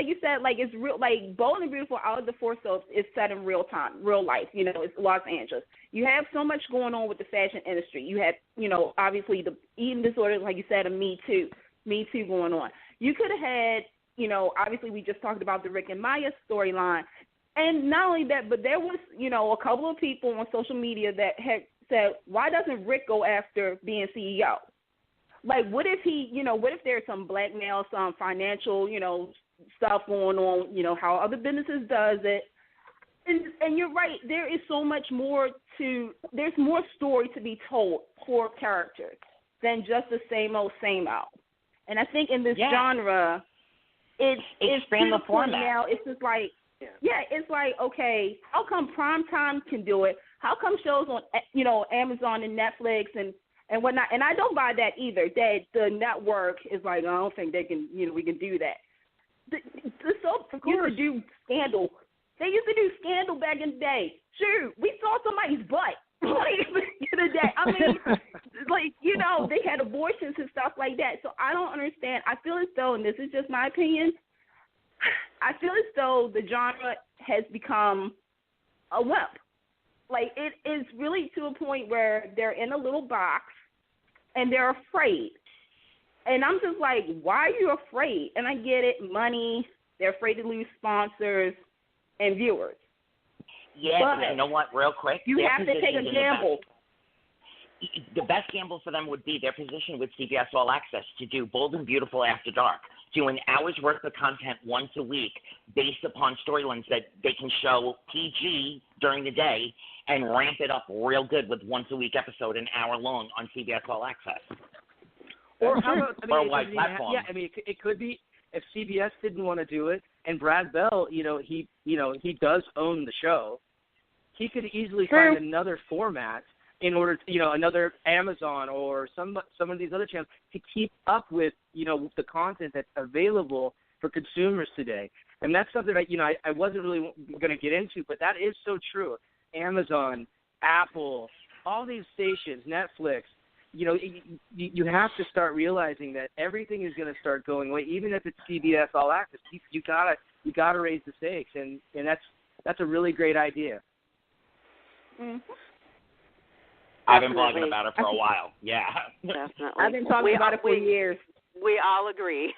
[SPEAKER 4] you said, like it's real. Like Bold and Beautiful, out of the four soaps, is set in real time, real life. You know, it's Los Angeles. You have so much going on with the fashion industry. You have, you know, obviously the eating disorder, like you said, and Me Too going on. You could have had, you know, obviously we just talked about the Rick and Maya storyline. And not only that, but there was, you know, a couple of people on social media that had said, why doesn't Rick go after being CEO? Like, what if there's some blackmail, some financial, you know, stuff going on, you know, how other businesses does it. And you're right, there is so much more there's more story to be told for characters than just the same old. And I think in this genre, it's
[SPEAKER 1] expand the format.
[SPEAKER 4] Now it's just like, it's like, okay, how come primetime can do it? How come shows on, you know, Amazon and Netflix and whatnot? And I don't buy that either, that the network is like, I don't think they can, you know, we can do that. The soap used to do Scandal. They used to do Scandal back in the day. Sure, we saw somebody's butt. Like, the other day. I mean, like, you know, they had abortions and stuff like that. So I don't understand. I feel as though, and this is just my opinion, I feel as though the genre has become a wimp. Like, it is really to a point where they're in a little box and they're afraid. And I'm just like, why are you afraid? And I get it, money, they're afraid to lose sponsors and viewers.
[SPEAKER 1] Yeah, but you know what, real quick?
[SPEAKER 4] You have to take a gamble.
[SPEAKER 1] The best gamble for them would be their position with CBS All Access to do Bold and Beautiful After Dark, do an hour's worth of content once a week based upon storylines that they can show PG during the day and ramp it up real good with once a week episode, an hour long on CBS All Access.
[SPEAKER 5] Or how about,
[SPEAKER 1] or a wide platform.
[SPEAKER 5] It could be if CBS didn't want to do it, and Brad Bell, he does own the show. He could easily find another format in order to, another Amazon or some of these other channels to keep up with, the content that's available for consumers today. And that's something that, I wasn't really going to get into, but that is so true. Amazon, Apple, all these stations, Netflix, you have to start realizing that everything is going to start going away, even if it's CBS All Access. You gotta raise the stakes, and that's a really great idea.
[SPEAKER 3] Mm-hmm.
[SPEAKER 1] I've been blogging about it for a while. Yeah.
[SPEAKER 3] Definitely.
[SPEAKER 4] I've been talking about it for years.
[SPEAKER 3] We all agree.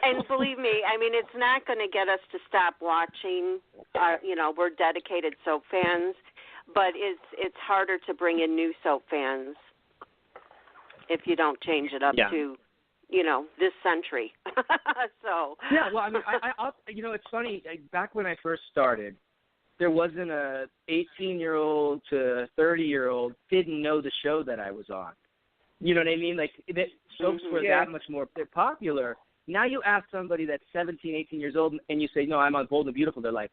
[SPEAKER 3] And believe me, it's not going to get us to stop watching. We're dedicated soap fans, but it's harder to bring in new soap fans if you don't change it up to, this century. So.
[SPEAKER 5] Yeah, well, I'll, it's funny. Back when I first started, there wasn't a 18-year-old to 30-year-old didn't know the show that I was on. You know what I mean? Like, soaps were that much more popular. Now you ask somebody that's 17, 18 years old, and you say, no, I'm on Bold and Beautiful. They're like,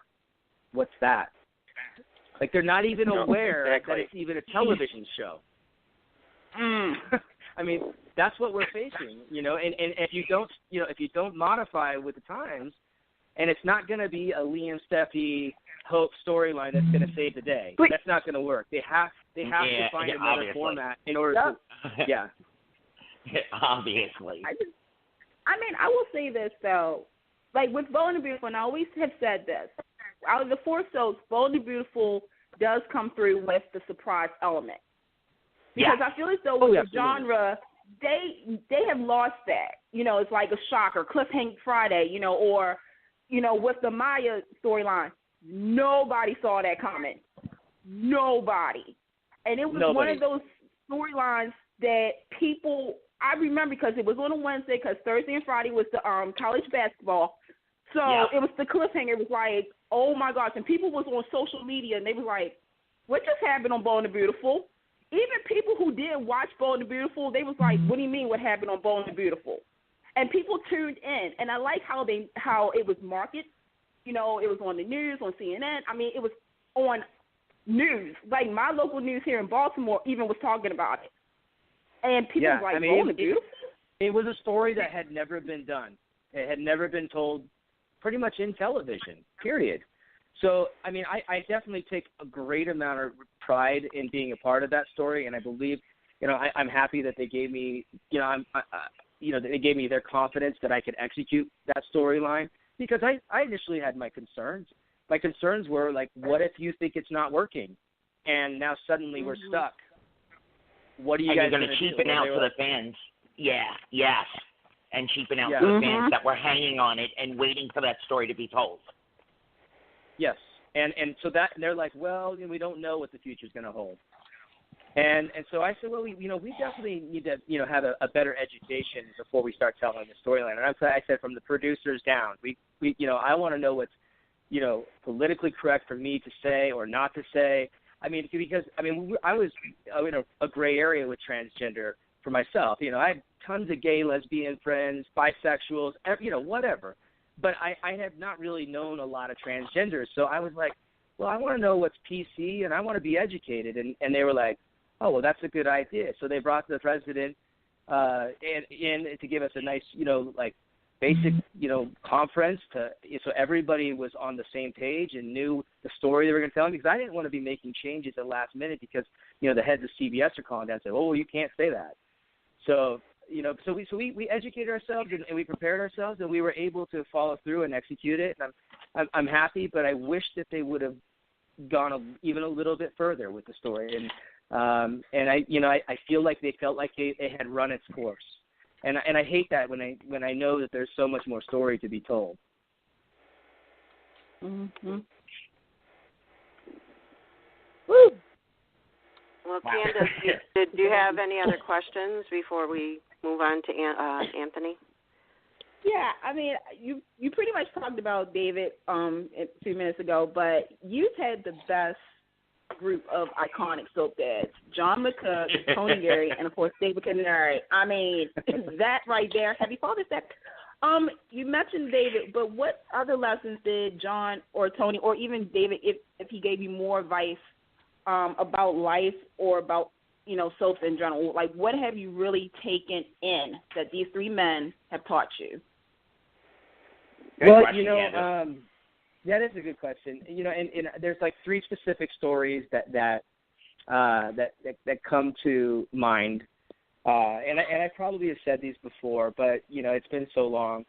[SPEAKER 5] what's that? Like, they're not even aware that it's even a television show. That's what we're facing, and if you don't modify with the times, and it's not going to be a Liam Steffi Hope storyline that's going to save the day. That's not going to work. They have to find another format in order to. Yeah.
[SPEAKER 1] Obviously.
[SPEAKER 4] I will say this though, like with Bold and Beautiful, and I always have said this. Out of the four soaps, Bold and Beautiful does come through with the surprise element. Because I feel as though with the genre, they have lost that. It's like a shocker, Cliffhanger Friday, or, with the Maya storyline, nobody saw that coming. Nobody. And it was one of those storylines that people, I remember because it was on a Wednesday because Thursday and Friday was the college basketball. So it was the cliffhanger. It was like, oh, my gosh. And people was on social media, and they was like, what just happened on Bold and Beautiful? Even people who didn't watch Bold and Beautiful, they was like, what do you mean what happened on Bold and Beautiful? And people tuned in. And I like how it was marketed. It was on the news, on CNN. It was on news. Like my local news here in Baltimore even was talking about it. And people were like, Bold and Beautiful?
[SPEAKER 5] It was a story that had never been done. It had never been told pretty much in television, period. So, I definitely take a great amount of pride in being a part of that story, and I believe, I'm happy that they gave me, they gave me their confidence that I could execute that storyline because I initially had my concerns. My concerns were like, what if you think it's not working, and now suddenly we're stuck? What are you guys
[SPEAKER 1] going to cheapen out to the fans? Yes, and cheapen out to the fans that were hanging on it and waiting for that story to be told.
[SPEAKER 5] Yes, and so that they're like, well, we don't know what the future's going to hold, and so I said, well, we definitely need to have a better education before we start telling the storyline. And I said from the producers down, we I want to know what's politically correct for me to say or not to say. Because I was in a gray area with transgender for myself. I had tons of gay, lesbian friends, bisexuals, whatever. But I have not really known a lot of transgenders. So I was like, well, I want to know what's PC, and I want to be educated. And they were like, oh, well, that's a good idea. So they brought the president in to give us a nice, basic, conference so everybody was on the same page and knew the story they were going to tell me. Because I didn't want to be making changes at the last minute because, the heads of CBS are calling down and saying, oh, well, you can't say that. So so we educated ourselves and we prepared ourselves and we were able to follow through and execute it. And I'm happy, but I wish that they would have gone even a little bit further with the story. And I feel like they felt like they had run its course. And I hate that when I know that there's so much more story to be told.
[SPEAKER 3] Mm-hmm. Woo. Well, Candice, did you have any other questions before we move on to Anthony?
[SPEAKER 4] Yeah, you pretty much talked about David a few minutes ago, but you've had the best group of iconic soap dads: John McCook, Tony Gary, and of course David Canary. I mean, that right there. Happy Father's Day. You mentioned David, but what other lessons did John or Tony or even David, if he gave you more advice about life or about, soaps in general? Like, what have you really taken in that these three men have taught you?
[SPEAKER 5] Well, that is a good question. And there's like three specific stories that come to mind. And I probably have said these before, but, it's been so long.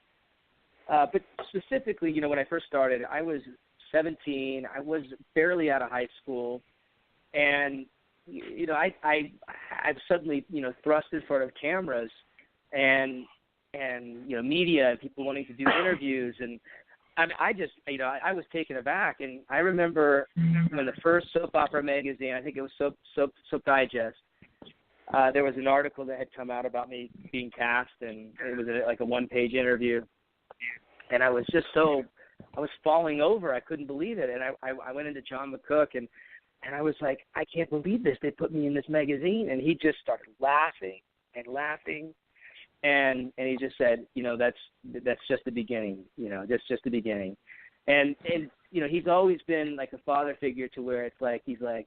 [SPEAKER 5] But specifically, when I first started, I was 17. I was barely out of high school. And, I've suddenly, thrust in front of cameras and media and people wanting to do interviews. And I just, I was taken aback. And I remember when the first soap opera magazine, I think it was Soap Digest, there was an article that had come out about me being cast, and it was like a one-page interview. And I was just I was falling over. I couldn't believe it. And I went into John McCook, and I was like, I can't believe this. They put me in this magazine. And he just started laughing and laughing. And he just said, that's just the beginning, that's just the beginning. And he's always been like a father figure to where it's like, he's like,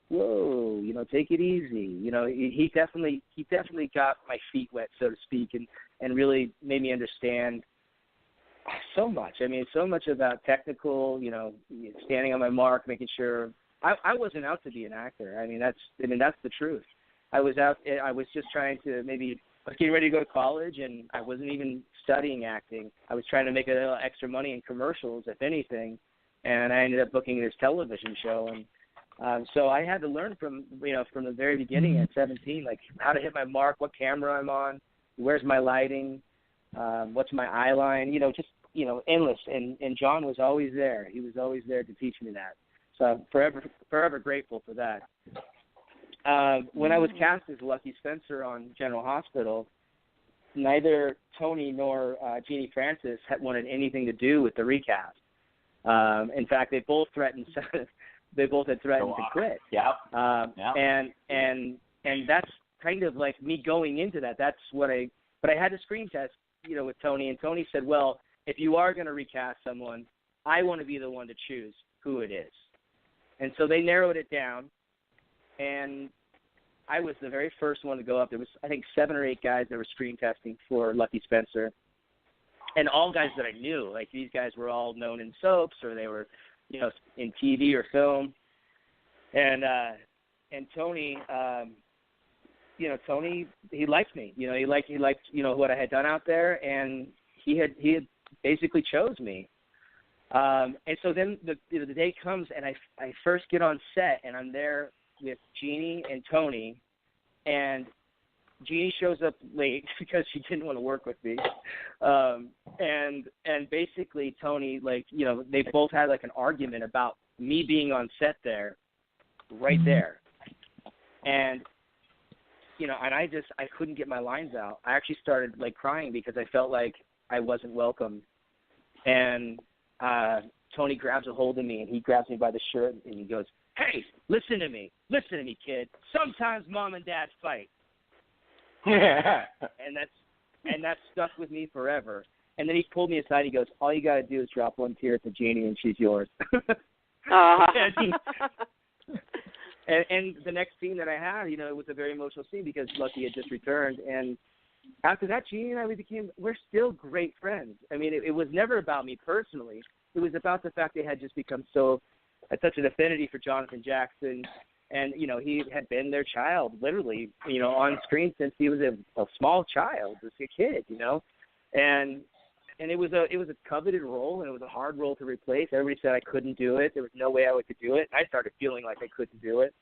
[SPEAKER 5] whoa, take it easy. He definitely got my feet wet, so to speak, and really made me understand so much. I mean, so much about technical, standing on my mark, making sure I wasn't out to be an actor. I mean, that's the truth. I was just trying to I was getting ready to go to college, and I wasn't even studying acting. I was trying to make a little extra money in commercials, if anything, and I ended up booking this television show. And so I had to learn from the very beginning at 17, like how to hit my mark, what camera I'm on, where's my lighting, what's my eye line, endless. And John was always there. He was always there to teach me that. So I'm forever grateful for that. When I was cast as Lucky Spencer on General Hospital, neither Tony nor Jeannie Francis had wanted anything to do with the recast. In fact, they both threatened. They both had threatened to quit.
[SPEAKER 1] Yeah.
[SPEAKER 5] And that's kind of like me going into that. That's what But I had a screen test, with Tony, and Tony said, "Well, if you are going to recast someone, I want to be the one to choose who it is." And so they narrowed it down. And I was the very first one to go up. There was, I think, 7 or 8 guys that were screen testing for Lucky Spencer, and all guys that I knew. Like, these guys were all known in soaps, or they were, in TV or film. And Tony, Tony, he liked me. He liked what I had done out there, and he had basically chose me. And so then the day comes, and I first get on set, and I'm there with Jeannie and Tony, and Jeannie shows up late because she didn't want to work with me. And basically Tony, they both had like an argument about me being on set there, right there. And, and I couldn't get my lines out. I actually started crying because I felt like I wasn't welcome. And Tony grabs a hold of me, and he grabs me by the shirt, and he goes, "Hey, listen to me, kid. Sometimes mom and dad fight." and that stuck with me forever. And then he pulled me aside. He goes, "All you got to do is drop one tear to Jeannie, and she's yours." And the next scene that I had, it was a very emotional scene because Lucky had just returned. And after that, Jeannie and I, we're still great friends. I mean, it was never about me personally. It was about the fact they had just become such an affinity for Jonathan Jackson. And, he had been their child, literally, on screen since he was a small child, as a kid, And it was a coveted role, and it was a hard role to replace. Everybody said I couldn't do it. There was no way I could do it. I started feeling like I couldn't do it.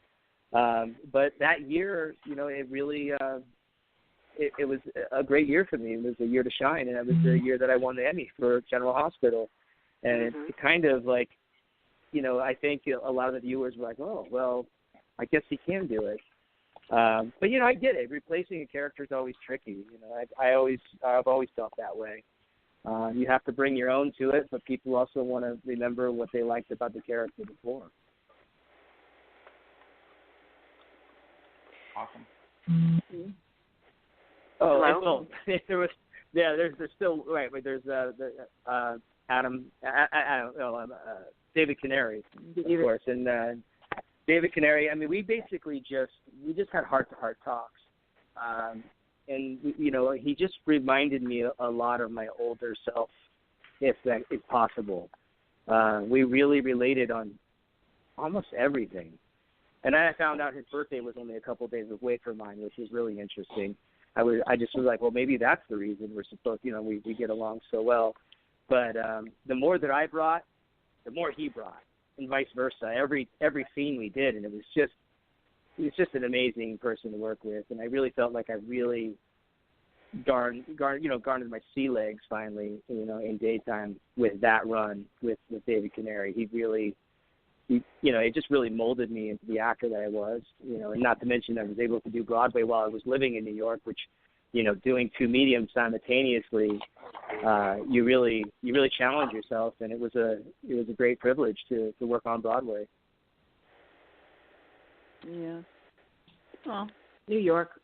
[SPEAKER 5] But that year, it really it was a great year for me. It was a year to shine, and it was the year that I won the Emmy for General Hospital. And it kind of I think a lot of the viewers were like, "Oh, well, I guess he can do it." But I get it. Replacing a character is always tricky. I've always felt that way. You have to bring your own to it, but people also want to remember what they liked about the character before.
[SPEAKER 1] Awesome.
[SPEAKER 3] Mm-hmm.
[SPEAKER 5] Oh,
[SPEAKER 3] Hello?
[SPEAKER 5] there was, yeah. There's still right. But there's David Canary, of course, and David Canary. I mean, we just had heart-to-heart talks, and he just reminded me a lot of my older self, if possible. We really related on almost everything, and I found out his birthday was only a couple of days away from mine, which was really interesting. I just was like, well, maybe that's the reason we're supposed, we get along so well. But the more that I brought, the more he brought, and vice versa. Every scene we did, and it was just an amazing person to work with, and I really felt like I really garnered my sea legs finally, in daytime with that run with David Canary. It just really molded me into the actor that I was, and not to mention I was able to do Broadway while I was living in New York, which, doing two mediums simultaneously, you really challenge yourself, and it was a great privilege to work on Broadway.
[SPEAKER 4] Yeah. Oh, New York.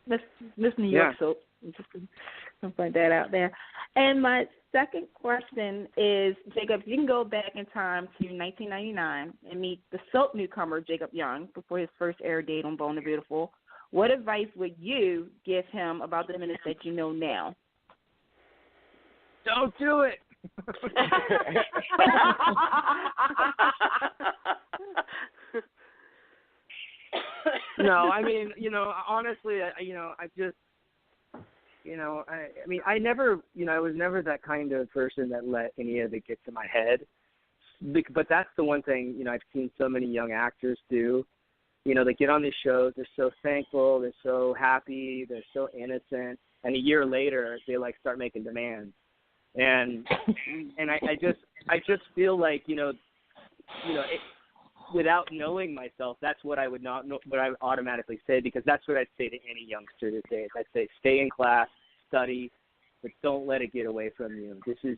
[SPEAKER 4] Miss New York soap. Just to find that out there. And my second question is, Jacob, you can go back in time to 1999 and meet the soap newcomer Jacob Young before his first air date on Bold and Beautiful. What advice would you give him about the minutes that you know now?
[SPEAKER 5] Don't do it. No, I mean, honestly, I just, I was never that kind of person that let any of it get to my head. But that's the one thing, I've seen so many young actors do. They get on these shows, they're so thankful, they're so happy, they're so innocent, and a year later they start making demands. And I just feel like, without knowing myself, that's what I would automatically say, because that's what I'd say to any youngster these days. I'd say stay in class, study, but don't let it get away from you. This is,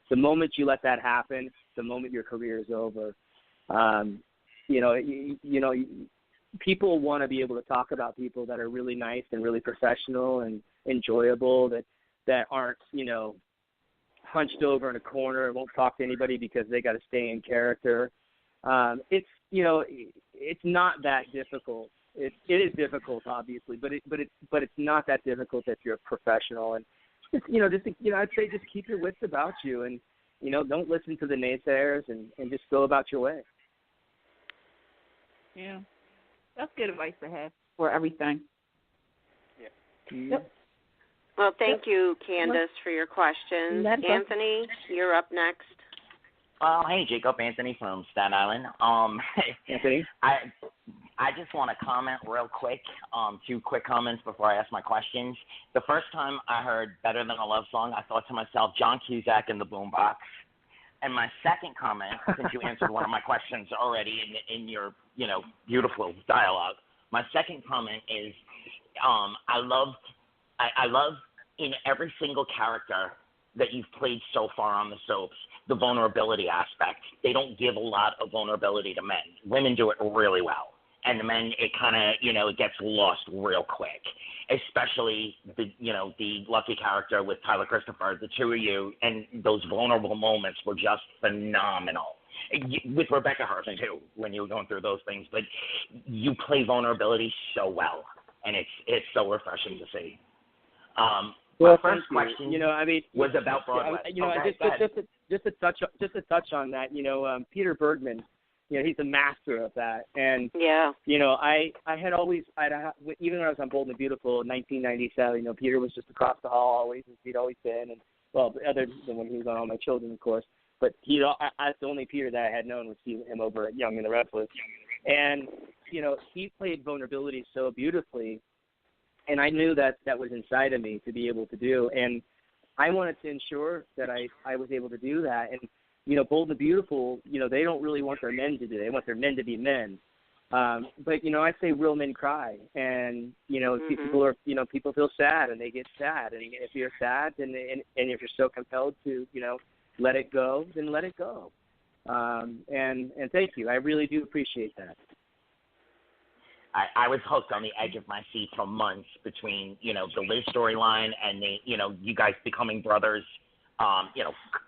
[SPEAKER 5] the moment you let that happen, the moment your career is over. People want to be able to talk about people that are really nice and really professional and enjoyable, that aren't, hunched over in a corner and won't talk to anybody because they got to stay in character. It's not that difficult. It is difficult, obviously, but it's not that difficult if you're a professional. And I'd say just keep your wits about you, and don't listen to the naysayers, and just go about your way.
[SPEAKER 4] Yeah, that's good advice to have for everything.
[SPEAKER 5] Yeah.
[SPEAKER 4] Yep.
[SPEAKER 3] Well, thank you, Candice, for your questions. Anthony, you're up next.
[SPEAKER 1] Well, hey, Jacob, Anthony from Staten Island.
[SPEAKER 5] Anthony?
[SPEAKER 1] I just want to comment real quick, 2 quick comments before I ask my questions. The first time I heard Better Than a Love Song, I thought to myself, John Cusack in the boombox. And my second comment, since you answered one of my questions already in your, beautiful dialogue, my second comment is I love in every single character that you've played so far on the soaps, the vulnerability aspect. They don't give a lot of vulnerability to men. Women do it really well. And the men, it kind of, it gets lost real quick, especially the Lucky character with Tyler Christopher, the two of you, and those vulnerable moments were just phenomenal. With Rebecca Hurst, too, when you were going through those things. But you play vulnerability so well, and it's so refreshing to see.
[SPEAKER 5] Well,
[SPEAKER 1] my first question, was about Broadway.
[SPEAKER 5] Just to touch on that, Peter Bergman, he's a master of that. And I had always, even when I was on Bold and Beautiful in 1997, Peter was just across the hall always, as he'd always been, and other than when he was on All My Children, of course. But that's the only Peter that I had known was seeing him over at Young and the Restless, and he played vulnerability so beautifully. And I knew that was inside of me to be able to do. And I wanted to ensure that I was able to do that. And, Bold and Beautiful, they don't really want their men to do it. They want their men to be men. But, I say real men cry. And, people feel sad and they get sad. And if you're sad and if you're so compelled to, let it go, then let it go. And thank you. I really do appreciate that.
[SPEAKER 1] I was hooked on the edge of my seat for months between, the Liz storyline and you guys becoming brothers,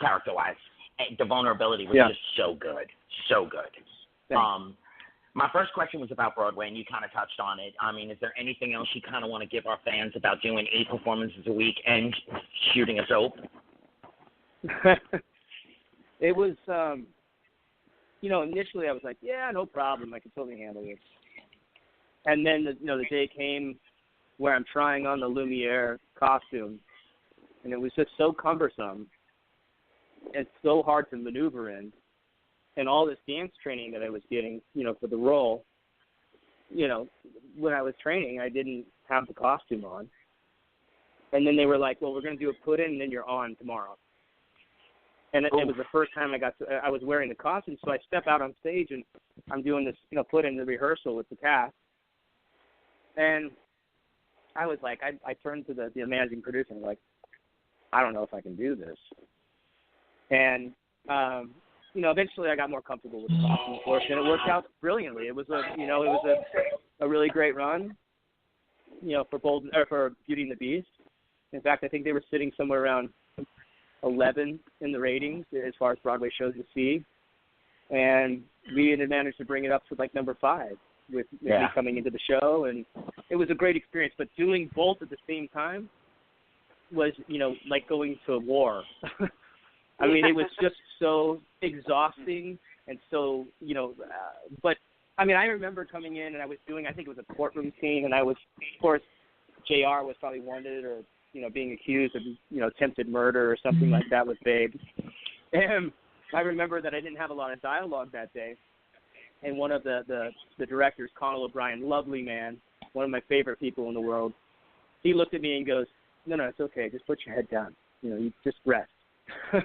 [SPEAKER 1] character-wise. And the vulnerability was just so good. So good.
[SPEAKER 5] Thanks.
[SPEAKER 1] My first question was about Broadway, and you kind of touched on it. I mean, is there anything else you kind of want to give our fans about doing 8 performances a week and shooting a soap?
[SPEAKER 5] It was, initially I was like, yeah, no problem. I can totally handle it. And then, the day came where I'm trying on the Lumiere costume, and it was just so cumbersome and so hard to maneuver in. And all this dance training that I was getting, for the role, when I was training, I didn't have the costume on. And then they were like, well, we're going to do a put-in, and then you're on tomorrow. And it was the first time I was wearing the costume, so I step out on stage, and I'm doing this, put-in the rehearsal with the cast. And I was like, I turned to the managing producer, and like, I don't know if I can do this. And, eventually I got more comfortable with the costume, of course, and it worked out brilliantly. It was a really great run, for Beauty and the Beast. In fact, I think they were sitting somewhere around 11 in the ratings as far as Broadway shows to see, and we had managed to bring it up to like number 5 with me coming into the show, and it was a great experience. But doing both at the same time was, like going to war. I mean, it was just so exhausting and so, but, I mean, I remember coming in and I was doing, I think it was a courtroom scene, and I was, of course, JR was probably wanted or, being accused of, attempted murder or something like that with Babe. And I remember that I didn't have a lot of dialogue that day, and one of the directors, Conal O'Brien, lovely man, one of my favorite people in the world, he looked at me and goes, no, it's okay, just put your head down, you just rest. So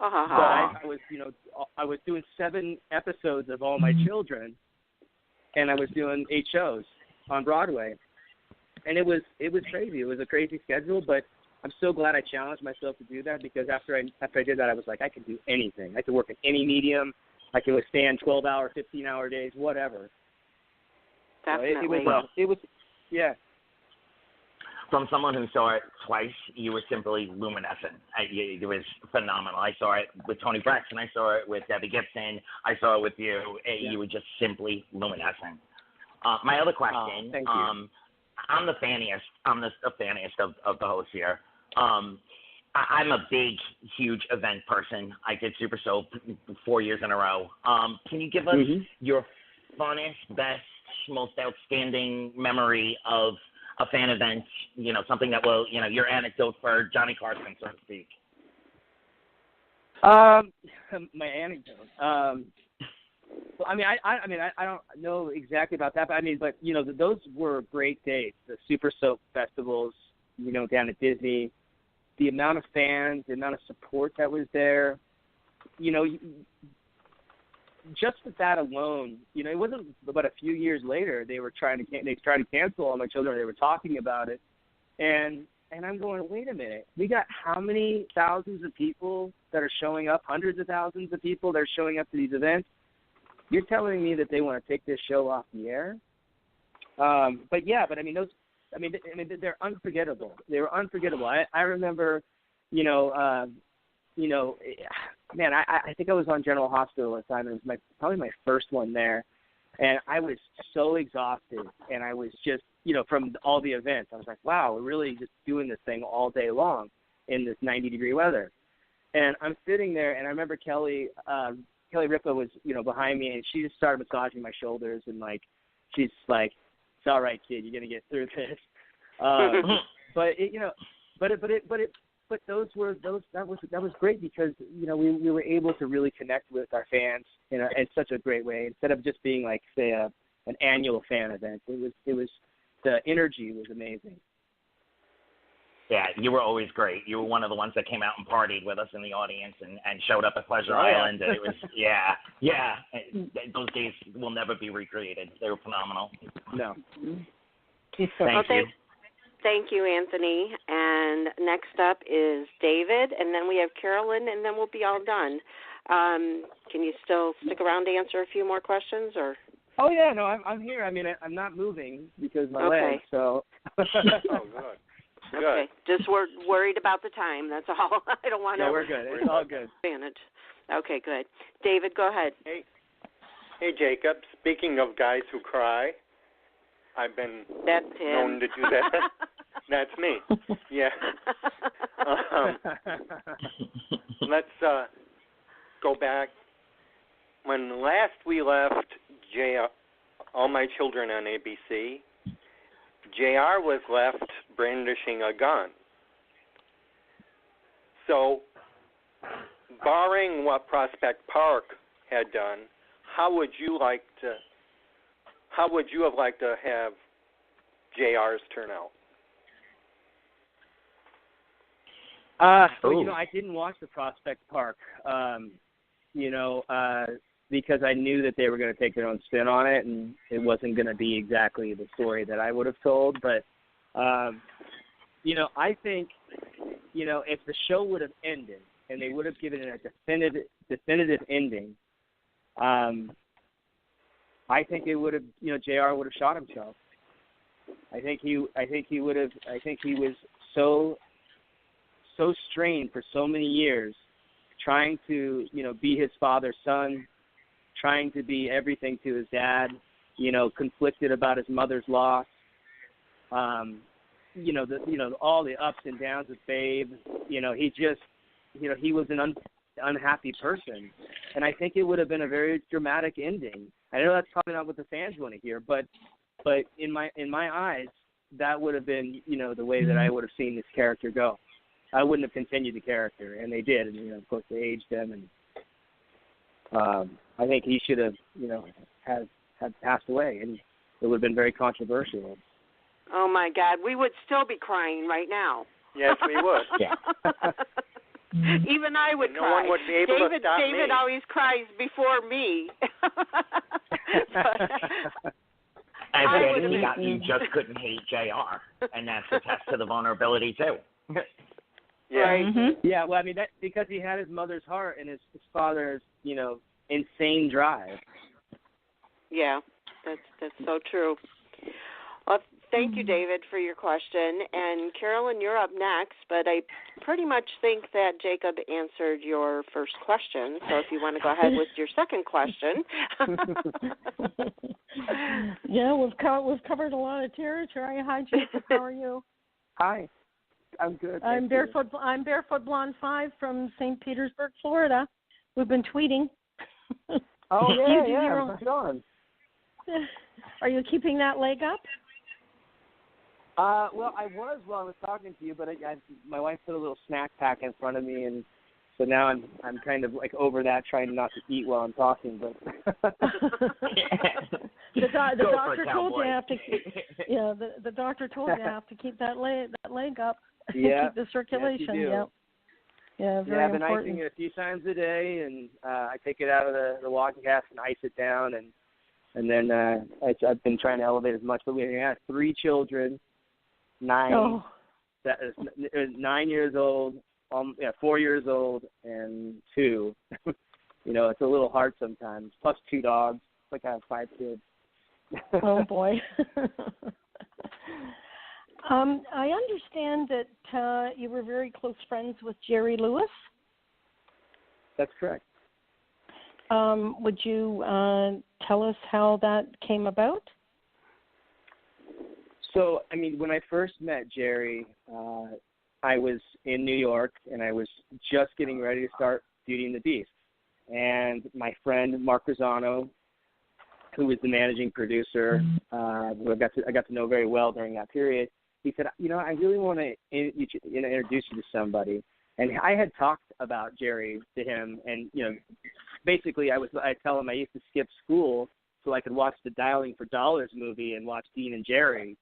[SPEAKER 5] I was doing 7 episodes of All My Children, and I was doing 8 shows on Broadway, and it was crazy. It was a crazy schedule, but I'm so glad I challenged myself to do that, because after I did that, I was like, I can do anything. I could work in any medium. I can withstand 12-hour, 15-hour days, whatever.
[SPEAKER 3] Definitely.
[SPEAKER 5] So it was.
[SPEAKER 1] From someone who saw it twice, you were simply luminescent. It was phenomenal. I saw it with Tony Braxton. I saw it with Debbie Gibson. I saw it with you. You were just simply luminescent. My other question,
[SPEAKER 5] thank you.
[SPEAKER 1] I'm the fanniest of the hosts here. I'm a big, huge event person. I did Super Soap 4 years in a row. Can you give us your funnest, best, most outstanding memory of a fan event, something that will, your anecdote for Johnny Carson, so to speak?
[SPEAKER 5] My anecdote. Well, I mean, I don't know exactly about that, but those were great days. The Super Soap festivals, down at Disney, the amount of fans, the amount of support that was there, just that alone, it wasn't but a few years later they tried to cancel All My Children. They were talking about it, and I'm going, wait a minute, we got how many thousands of people that are showing up, hundreds of thousands of people that are showing up to these events. You're telling me that they want to take this show off the air? They're unforgettable. They were unforgettable. I remember, I think I was on General Hospital at the time. It was probably my first one there, and I was so exhausted, and I was just, from all the events, I was like, wow, we're really just doing this thing all day long in this 90-degree weather. And I'm sitting there, and I remember Kelly Ripa was, behind me, and she just started massaging my shoulders, and she's like, it's all right, kid, you're gonna get through this. That was great, because we were able to really connect with our fans in such a great way, instead of just being like, say, an annual fan event. It was the energy was amazing.
[SPEAKER 1] Yeah, you were always great. You were one of the ones that came out and partied with us in the audience and showed up at Pleasure Island. And it was, those days will never be recreated. They were phenomenal.
[SPEAKER 5] No.
[SPEAKER 1] Thank you.
[SPEAKER 3] Thank you, Anthony. And next up is David, and then we have Carolyn, and then we'll be all done. Can you still stick around to answer a few more questions? Or
[SPEAKER 5] Oh yeah, no, I'm here. I mean, I'm not moving because of my leg. So.
[SPEAKER 6] Oh, good. Good.
[SPEAKER 3] Okay, just worried about the time. That's all. I don't want to.
[SPEAKER 5] No, we're good. It's all good.
[SPEAKER 3] Advantage. Okay, good. David, go ahead.
[SPEAKER 6] Hey, Jacob. Speaking of guys who cry, I've been known to do that. That's me. Yeah. Let's go back. When last we left All My Children on ABC, JR was left brandishing a gun. So, barring what Prospect Park had done, how would you have liked to have JR's turn out?
[SPEAKER 5] Well, I didn't watch the Prospect Park, because I knew that they were going to take their own spin on it, and it wasn't going to be exactly the story that I would have told. But, I think, if the show would have ended and they would have given it a definitive ending, I think it would have, JR would have shot himself. I think he would have. I think he was so strained for so many years, trying to, be his father's son, trying to be everything to his dad, conflicted about his mother's loss, all the ups and downs with Babe. He just, he was an unhappy person, and I think it would have been a very dramatic ending. I know that's probably not what the fans want to hear, but in my eyes, that would have been, the way that I would have seen this character go. I wouldn't have continued the character, and they did. And, of course, they aged him, and I think he should have, had passed away, and it would have been very controversial.
[SPEAKER 3] Oh, my God. We would still be crying right now.
[SPEAKER 6] Yes, we would.
[SPEAKER 5] Yeah.
[SPEAKER 3] Even I would cry.
[SPEAKER 6] No one would be able to stop me.
[SPEAKER 3] David always cries before me.
[SPEAKER 1] I've said you just couldn't hate JR, and that's a test to the vulnerability, too.
[SPEAKER 6] Yeah.
[SPEAKER 3] Right.
[SPEAKER 4] Mm-hmm.
[SPEAKER 5] Yeah, well, I mean, because he had his mother's heart and his father's, insane drive.
[SPEAKER 3] Yeah, that's so true. Well, thank you, David, for your question. And Carolyn, you're up next, but I pretty much think that Jacob answered your first question. So if you want to go ahead with your second question.
[SPEAKER 7] Yeah, we've covered a lot of territory. Hi, Jacob. How are you?
[SPEAKER 5] Hi. I'm good.
[SPEAKER 7] I'm Barefoot Blonde 5 from St. Petersburg, Florida. We've been tweeting.
[SPEAKER 5] Oh, yeah. Right on.
[SPEAKER 7] Are you keeping that leg up?
[SPEAKER 5] Well, I was while I was talking to you, but my wife put a little snack pack in front of me, and so now I'm kind of like over that, trying not to eat while I'm talking. But
[SPEAKER 7] the doctor told you have to. Yeah, the doctor told you have to keep that leg up.
[SPEAKER 5] Yeah,
[SPEAKER 7] keep the circulation.
[SPEAKER 5] Yes, you do.
[SPEAKER 7] Yep. Yeah, very
[SPEAKER 5] I've been
[SPEAKER 7] important.
[SPEAKER 5] icing it a few times a day, and I take it out of the walking cast and ice it down, and then I've been trying to elevate as much. But we have 3 children, 9 years old, 4 years old, and 2. It's a little hard sometimes. Plus 2 dogs. It's like I have 5 kids.
[SPEAKER 7] Oh boy. I understand that you were very close friends with Jerry Lewis.
[SPEAKER 5] That's correct.
[SPEAKER 7] Would you tell us how that came about?
[SPEAKER 5] So, I mean, when I first met Jerry, I was in New York, and I was just getting ready to start Beauty and the Beast. And my friend, Mark Rosano, who was the managing producer, who I got to know very well during that period, he said, I really want to introduce you to somebody. And I had talked about Jerry to him, and, basically I tell him I used to skip school so I could watch the Dialing for Dollars movie and watch Dean and Jerry.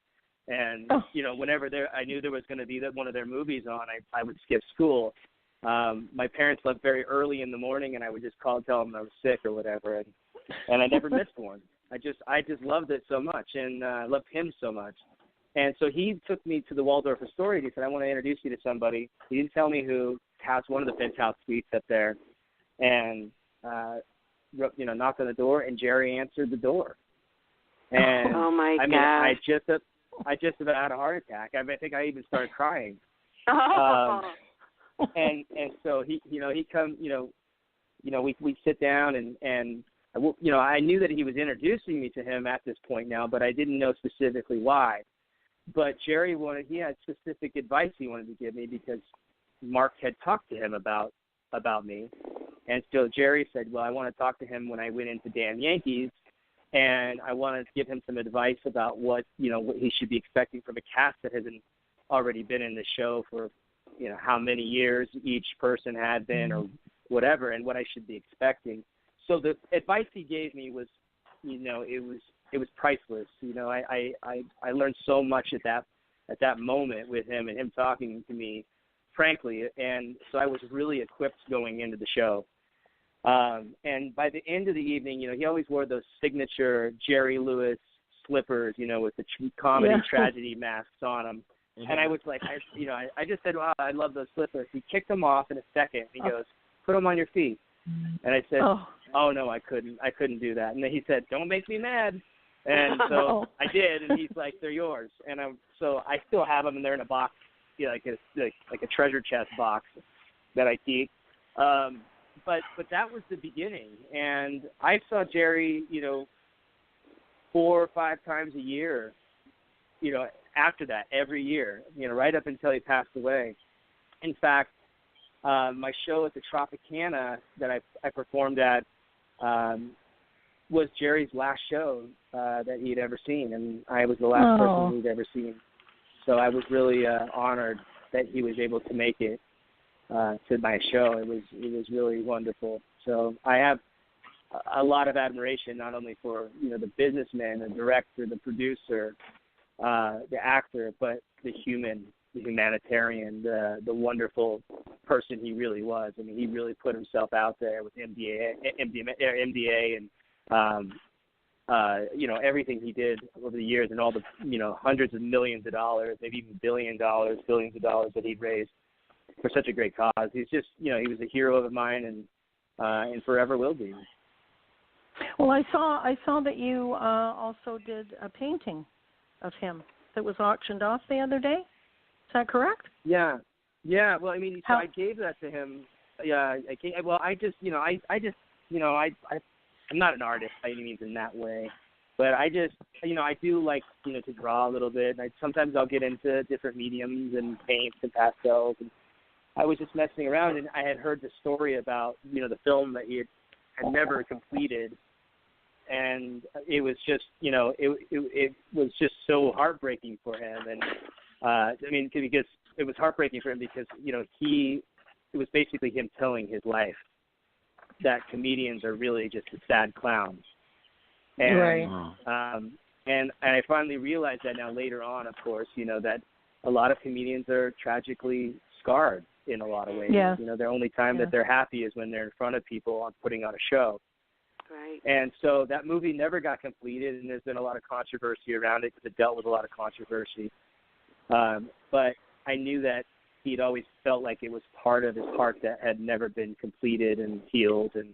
[SPEAKER 5] And, whenever I knew there was going to be one of their movies on, I would skip school. My parents left very early in the morning, and I would just call and tell them I was sick or whatever. And I never missed one. I just loved it so much, and loved him so much. And so he took me to the Waldorf Astoria, and he said, I want to introduce you to somebody. He didn't tell me who. Has one of the penthouse suites up there. And, knocked on the door, and Jerry answered the door. And
[SPEAKER 3] oh my
[SPEAKER 5] I mean,
[SPEAKER 3] gosh.
[SPEAKER 5] I just about had a heart attack. I think I even started crying. And so he comes, we sit down and I knew that he was introducing me to him at this point now, but I didn't know specifically why. But Jerry he had specific advice he wanted to give me because Mark had talked to him about me. And so Jerry said, well, I want to talk to him when I went into Damn Yankees, and I want to give him some advice about what he should be expecting from a cast that hasn't already been in the show for, how many years each person had been or whatever, and what I should be expecting. So the advice he gave me was, it was priceless. I learned so much at that moment with him and him talking to me, frankly, and so I was really equipped going into the show. And by the end of the evening, he always wore those signature Jerry Lewis slippers, with the comedy tragedy masks on them. Mm-hmm. And I was like, I just said, wow, I love those slippers. He kicked them off in a second. He goes, put them on your feet. And I said, oh no, I couldn't do that. And then he said, don't make me mad. And so I did, and he's like, they're yours. And so I still have them, and they're in a box, like a treasure chest box that I keep. But that was the beginning, and I saw Jerry, 4 or 5 times a year, after that, every year, right up until he passed away. In fact, my show at the Tropicana that I performed at was Jerry's last show that he'd ever seen, and I was the last person he'd ever seen. So I was really honored that he was able to make it to my show. It was really wonderful. So I have a lot of admiration not only for the businessman, the director, the producer, the actor, but the humanitarian, the wonderful person he really was. I mean, he really put himself out there with MDA and everything he did over the years, and all the hundreds of millions of dollars, maybe even billions of dollars that he'd raised for such a great cause. He's just, he was a hero of mine, and forever will be.
[SPEAKER 7] Well, I saw that you also did a painting of him that was auctioned off the other day. Is that correct?
[SPEAKER 5] Yeah. Well, I mean, so I gave that to him. Yeah. I'm not an artist by any means in that way, but I just, I do like, to draw a little bit. Sometimes I'll get into different mediums and paints and pastels. And I was just messing around, and I had heard the story about, the film that he had never completed. And it was just, it was just so heartbreaking for him. And, because it was heartbreaking for him because, it was basically him telling his life that comedians are really just sad clowns. And,
[SPEAKER 7] right.
[SPEAKER 5] And I finally realized that now later on, of course, that a lot of comedians are tragically scarred in a lot of ways.
[SPEAKER 7] Yeah.
[SPEAKER 5] The only time that they're happy is when they're in front of people on putting on a show.
[SPEAKER 3] Right.
[SPEAKER 5] And so that movie never got completed, and there's been a lot of controversy around it because it dealt with a lot of controversy. But I knew that he'd always felt like it was part of his heart that had never been completed and healed. And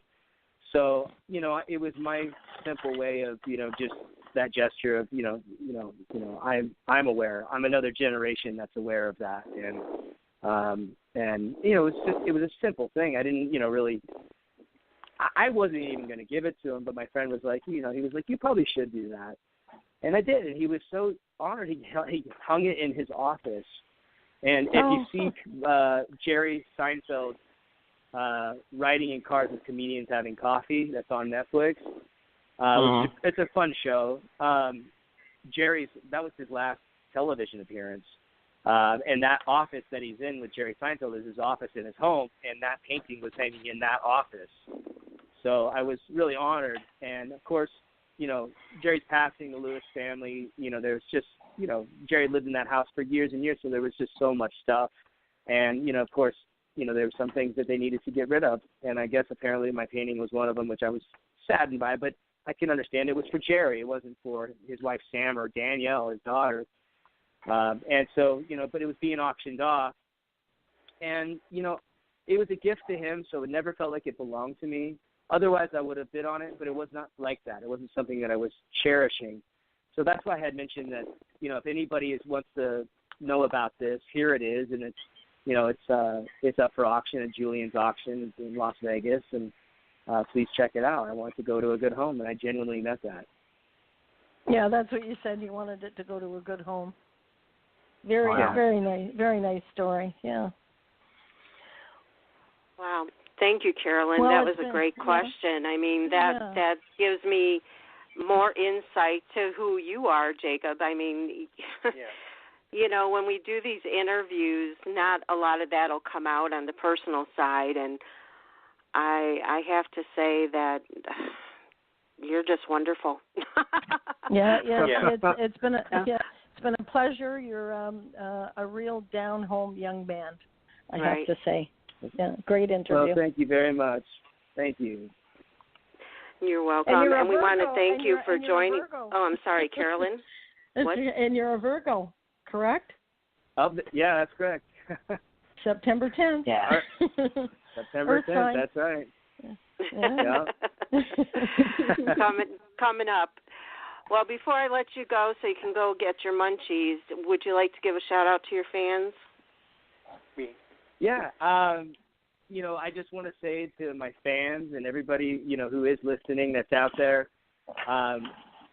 [SPEAKER 5] so, it was my simple way of, just that gesture of, I'm aware. I'm another generation that's aware of that. And it was a simple thing. I didn't, really, I wasn't even going to give it to him, but my friend was like, he was like, you probably should do that. And I did, and he was so honored. He hung it in his office. And if you see Jerry Seinfeld Riding in Cars with Comedians Having Coffee, that's on Netflix, it's a fun show. That was his last television appearance. And that office that he's in with Jerry Seinfeld is his office in his home, and that painting was hanging in that office. So I was really honored. And, of course, Jerry's passing, the Lewis family, there's just, Jerry lived in that house for years and years, so there was just so much stuff. And, of course, there were some things that they needed to get rid of. And I guess apparently my painting was one of them, which I was saddened by. But I can understand it was for Jerry. It wasn't for his wife, Sam, or Danielle, his daughter. And so, but it was being auctioned off. And, it was a gift to him, so it never felt like it belonged to me. Otherwise, I would have bid on it, but it was not like that. It wasn't something that I was cherishing. So that's why I had mentioned that, if anybody wants to know about this, here it is, and it's up for auction at Julian's Auction in Las Vegas, and please check it out. I want it to go to a good home, and I genuinely meant that.
[SPEAKER 7] Yeah, that's what you said. You wanted it to go to a good home. Very nice story. Yeah.
[SPEAKER 3] Wow. Thank you, Carolyn.
[SPEAKER 7] Well,
[SPEAKER 3] that was a great question. I mean, that gives me more insight to who you are, Jacob. I mean, when we do these interviews, not a lot of that will come out on the personal side, and I have to say that you're just wonderful.
[SPEAKER 7] It's been a pleasure. You're a real down-home young man, I have to say. Yeah, great interview.
[SPEAKER 5] Well, thank you very much. Thank you.
[SPEAKER 3] You're welcome. And we want to thank you for joining. Oh, I'm sorry, Carolyn. What?
[SPEAKER 7] And you're a Virgo, correct?
[SPEAKER 5] Yeah, that's correct.
[SPEAKER 7] September 10th.
[SPEAKER 1] Yeah.
[SPEAKER 5] September 10th, that's right. Yeah.
[SPEAKER 3] Coming up. Well, before I let you go so you can go get your munchies, would you like to give a shout-out to your fans?
[SPEAKER 5] Yeah. I just want to say to my fans and everybody, who is listening that's out there,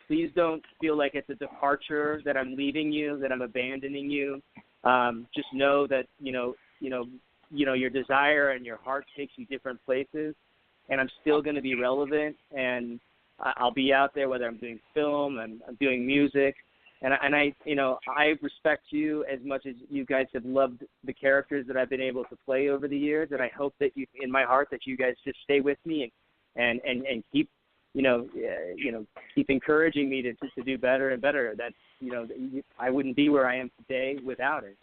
[SPEAKER 5] please don't feel like it's a departure, that I'm leaving you, that I'm abandoning you. Just know that, your desire and your heart takes you different places, and I'm still going to be relevant, and I'll be out there whether I'm doing film and I'm doing music. And I respect you as much as you guys have loved the characters that I've been able to play over the years, and I hope that in my heart that you guys just stay with me and keep keep encouraging me to do better and better. That I wouldn't be where I am today without it.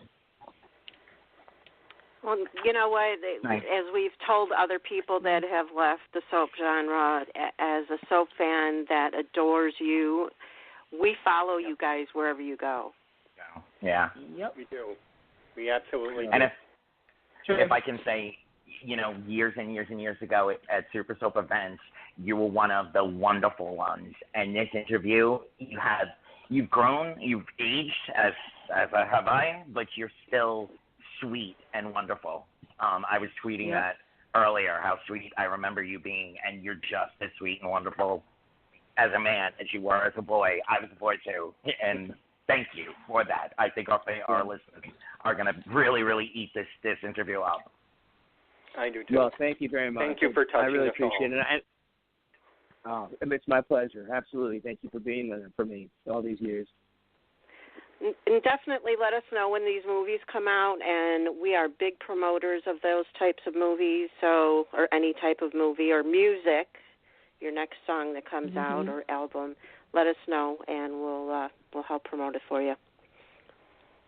[SPEAKER 3] Well, you know what?
[SPEAKER 1] Nice.
[SPEAKER 3] As we've told other people that have left the soap genre, as a soap fan that adores you, we follow you guys wherever you go.
[SPEAKER 1] Yeah.
[SPEAKER 6] Yep. We do. We absolutely do.
[SPEAKER 1] And if I can say, years and years and years ago at Super Soap events, you were one of the wonderful ones. And this interview, you've grown, you've aged as have I, but you're still sweet and wonderful. I was tweeting that earlier, how sweet I remember you being, and you're just as sweet and wonderful as a man as you were as a boy. I was a boy too, and thank you for that. I think our listeners are going to really, really eat this interview up.
[SPEAKER 6] I do too.
[SPEAKER 5] Well, thank you very much.
[SPEAKER 6] Thank you for touching
[SPEAKER 5] I really
[SPEAKER 6] us
[SPEAKER 5] appreciate
[SPEAKER 6] all.
[SPEAKER 5] it. It's my pleasure. Absolutely. Thank you for being there for me all these years.
[SPEAKER 3] And definitely let us know when these movies come out, and we are big promoters of those types of movies, or any type of movie or music. Your next song that comes out or album, let us know, and we'll help promote it for you.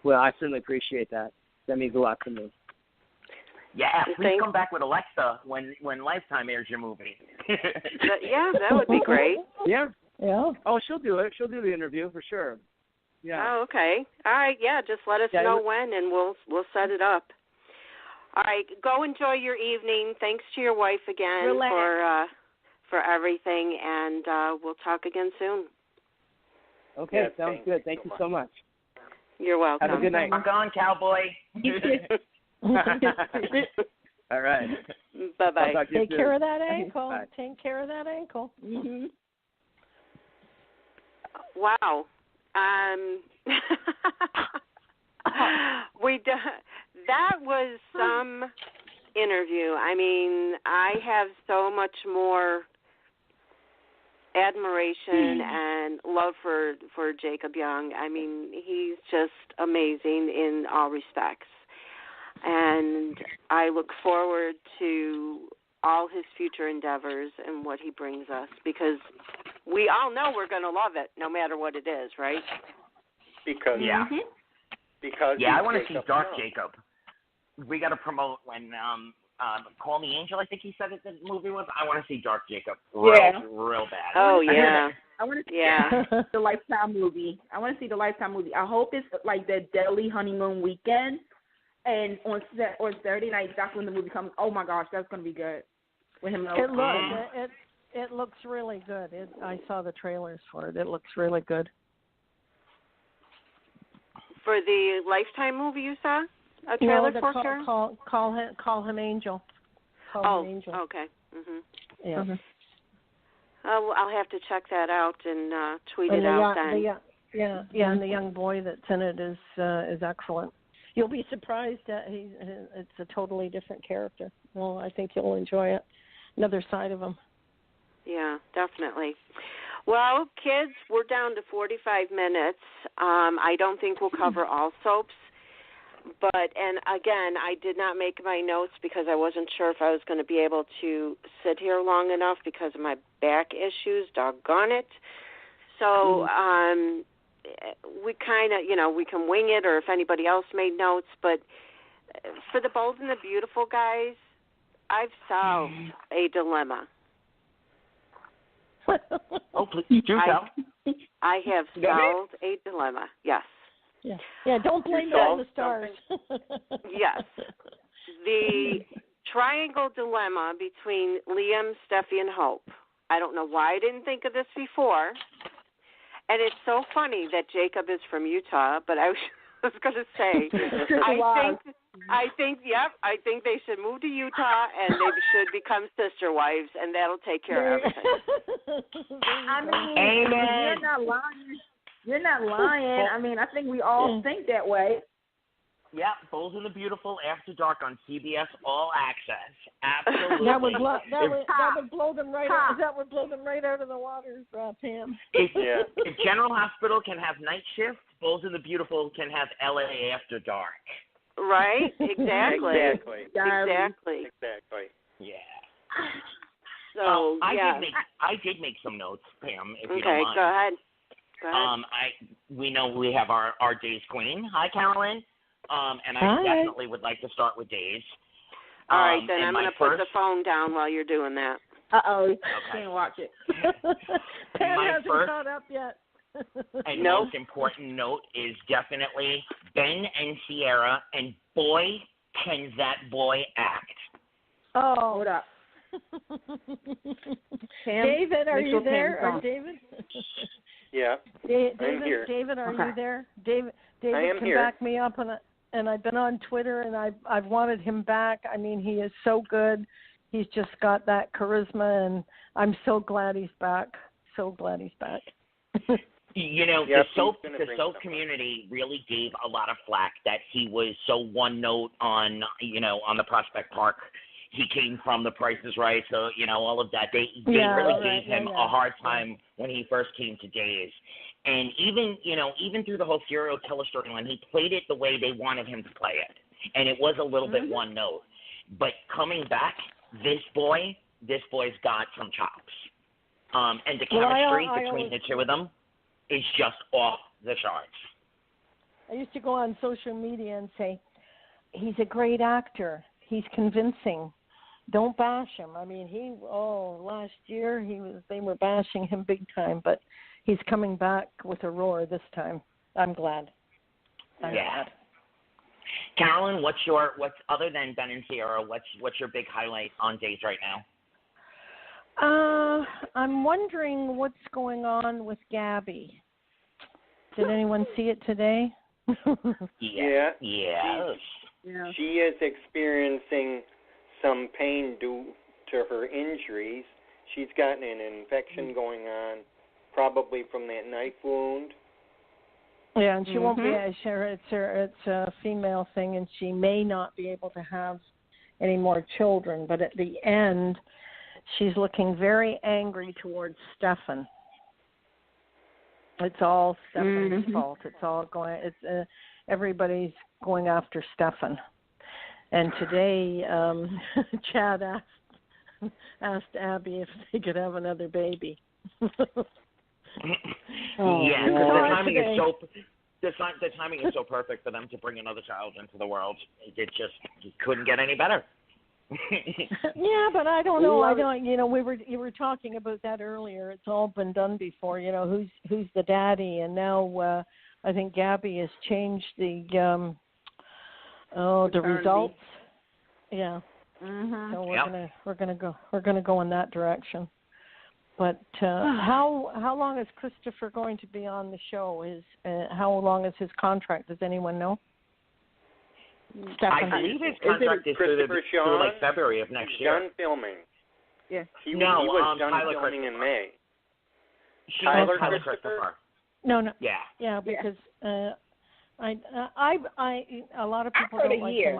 [SPEAKER 5] Well, I certainly appreciate that. That means a lot to me.
[SPEAKER 1] Yeah, please come back with Alexa when Lifetime airs your movie.
[SPEAKER 3] That would be great.
[SPEAKER 5] Yeah.
[SPEAKER 7] Yeah.
[SPEAKER 5] Oh, she'll do it. She'll do the interview for sure. Yeah.
[SPEAKER 3] Oh, okay. All right. Yeah, just let us know when, and we'll set it up. All right. Go enjoy your evening. Thanks to your wife again for everything, and we'll talk again soon.
[SPEAKER 5] Okay, sounds good. Thank you so much.
[SPEAKER 3] You're welcome.
[SPEAKER 5] Have a good night.
[SPEAKER 1] I'm going, cowboy.
[SPEAKER 5] All right.
[SPEAKER 3] Bye-bye.
[SPEAKER 7] Take care of that ankle. Bye. Take care of that ankle.
[SPEAKER 3] Mm-hmm. Wow. That was some interview. I mean, I have so much more admiration and love for Jacob Young. I mean, he's just amazing in all respects. And I look forward to all his future endeavors and what he brings us, because we all know we're going to love it no matter what it is, right?
[SPEAKER 6] Because
[SPEAKER 1] I want to see Dark Jacob. We got to promote when Call Me Angel, I think he said the movie was. I want to see Dark Jacob real bad.
[SPEAKER 3] Oh, yeah.
[SPEAKER 4] I want to see the Lifetime movie. I hope it's like the Delhi honeymoon weekend, and on Saturday night, that's when the movie comes. Oh, my gosh, that's going to be good. With him.
[SPEAKER 7] It looks really good. I saw the trailers for it. It looks really good.
[SPEAKER 3] For the Lifetime movie you saw? A trailer for Carol?
[SPEAKER 7] Call him Angel. Call him Angel.
[SPEAKER 3] Okay. Mhm.
[SPEAKER 7] Yeah. Mm-hmm.
[SPEAKER 3] I'll have to check that out and tweet it out then.
[SPEAKER 7] And the young boy that's in it is excellent. You'll be surprised that it's a totally different character. Well, I think you'll enjoy it. Another side of him.
[SPEAKER 3] Yeah, definitely. Well, kids, we're down to 45 minutes. I don't think we'll cover all soaps. And again, I did not make my notes because I wasn't sure if I was going to be able to sit here long enough because of my back issues, doggone it. So we kind of, we can wing it, or if anybody else made notes. But for the Bold and the Beautiful guys, I've solved a dilemma.
[SPEAKER 1] Oh, please do tell.
[SPEAKER 3] I have solved a dilemma, yes.
[SPEAKER 7] Yeah, don't blame that on the stars.
[SPEAKER 3] Yes. The triangle dilemma between Liam, Steffi, and Hope. I don't know why I didn't think of this before. And it's so funny that Jacob is from Utah, but I was going to say, I think they should move to Utah and they should become sister wives, and that'll take care of everything.
[SPEAKER 4] I mean,
[SPEAKER 1] Amen.
[SPEAKER 4] You're not lying. I mean, I think we all think that way.
[SPEAKER 1] Yeah, Bold and the Beautiful After Dark on CBS All Access. Absolutely.
[SPEAKER 7] That would blow them right out. That would blow them right out of the water, Pam.
[SPEAKER 1] If General Hospital can have night shift, Bold and the Beautiful can have LA After Dark.
[SPEAKER 3] Right? Exactly. Exactly.
[SPEAKER 1] Yeah.
[SPEAKER 3] So
[SPEAKER 1] I did make some notes, Pam. If you don't mind.
[SPEAKER 3] Go ahead.
[SPEAKER 1] We know we have our Days Queen. Hi, CAROLYN. And I definitely would like to start with Days.
[SPEAKER 3] All right, then I'm going to put the phone down while you're doing that.
[SPEAKER 4] Okay. Can't watch it.
[SPEAKER 7] Pam hasn't caught up yet.
[SPEAKER 1] And most important note is definitely Ben and Sierra, and boy, can that boy act.
[SPEAKER 7] Oh.
[SPEAKER 4] Hold up.
[SPEAKER 7] David, are you there? David?
[SPEAKER 6] Yeah. I'm here.
[SPEAKER 7] David, are you there? David
[SPEAKER 6] I am
[SPEAKER 7] can
[SPEAKER 6] here.
[SPEAKER 7] back me up, and I've been on Twitter, and I've wanted him back. I mean, he is so good. He's just got that charisma, and I'm so glad he's back. So glad he's back.
[SPEAKER 1] The soap community really gave a lot of flack that he was so one note on the Prospect Park. He came from The Price is Right, so all of that. They really gave him a hard time when he first came to Days. And even through the whole serial killer storyline, he played it the way they wanted him to play it, and it was a little bit one note. But coming back, this boy's got some chops, and the chemistry between the two of them is just off the charts.
[SPEAKER 7] I used to go on social media and say, he's a great actor. He's convincing. Don't bash him. I mean, last year they were bashing him big time, but he's coming back with a roar this time. I'm glad. I'm glad.
[SPEAKER 1] CAROLYN, what's other than Ben and Sierra, what's your big highlight on Days right now?
[SPEAKER 7] I'm wondering what's going on with Gabby. Did anyone see it today?
[SPEAKER 6] Yeah.
[SPEAKER 1] Yes.
[SPEAKER 6] She is experiencing some pain due to her injuries. She's gotten an infection going on, probably from that knife wound.
[SPEAKER 7] Yeah, and she won't be. It's a female thing, and she may not be able to have any more children. But at the end, she's looking very angry towards Stefan. It's all Stefan's fault. It's all going. Everybody's going after Stefan. And today, Chad asked Abby if they could have another baby.
[SPEAKER 1] The timing is so perfect for them to bring another child into the world. It couldn't get any better.
[SPEAKER 7] Yeah, but I don't know. You were talking about that earlier. It's all been done before. Who's the daddy, and now I think Gabby has changed the results. Yeah. So we're gonna go in that direction. But how long is Christopher going to be on the show? How long is his contract? Does anyone know?
[SPEAKER 1] I believe his contract is through like February of next year.
[SPEAKER 6] Done filming.
[SPEAKER 4] Yeah.
[SPEAKER 6] He was done
[SPEAKER 1] Tyler
[SPEAKER 6] filming in May.
[SPEAKER 1] Tyler Christopher.
[SPEAKER 7] No.
[SPEAKER 1] Yeah.
[SPEAKER 7] Yeah, because I a lot of people don't like him.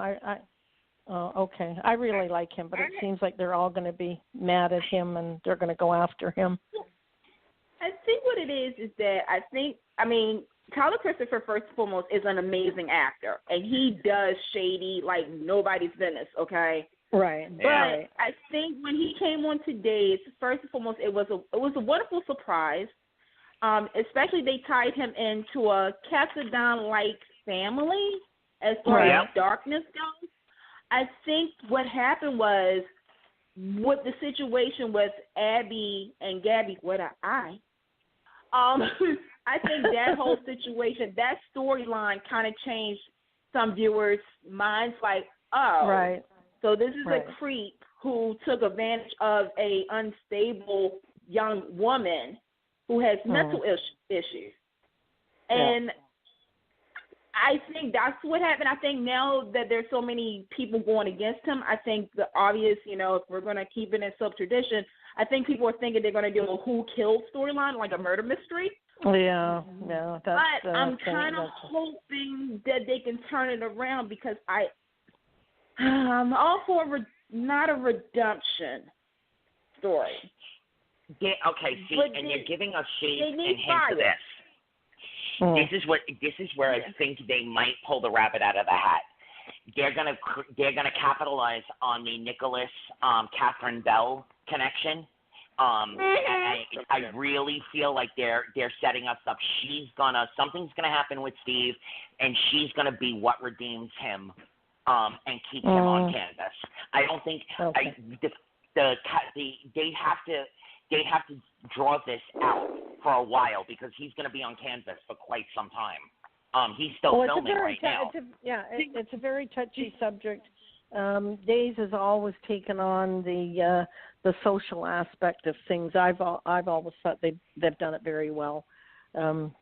[SPEAKER 7] Okay. I really like him, but it seems like they're all going to be mad at him and they're going to go after him.
[SPEAKER 4] I think what it is that Tyler Christopher, first and foremost, is an amazing actor, and he does shady like nobody's business, okay?
[SPEAKER 7] Right.
[SPEAKER 4] But I think when he came on today's, first and foremost, it was a wonderful surprise. Especially they tied him into a Cassidy-like family as far as darkness goes. I think what happened was with the situation with Abby and Gabby, I think that whole situation, that storyline kind of changed some viewers' minds like, so this is a creep who took advantage of a unstable young woman who has mental issues. And I think that's what happened. I think now that there's so many people going against him, I think the obvious, if we're going to keep it in sub-tradition, I think people are thinking they're going to do a who killed storyline, like a murder mystery.
[SPEAKER 7] Yeah.
[SPEAKER 4] But I'm kind of hoping that they can turn it around because I'm all for not a redemption story.
[SPEAKER 1] Yeah, okay, see, and you're giving us shades and hints of this. This is where I think they might pull the rabbit out of the hat. They're gonna capitalize on the Nicholas Catherine Bell connection. I really feel like they're setting us up. Something's gonna happen with Steve, and she's gonna be what redeems him, and keeps him on canvas. I don't think they have to draw this out for a while because he's going to be on canvas for quite some time. He's still filming right now.
[SPEAKER 7] It's a very touchy subject. Days has always taken on the social aspect of things. I've always thought they've done it very well.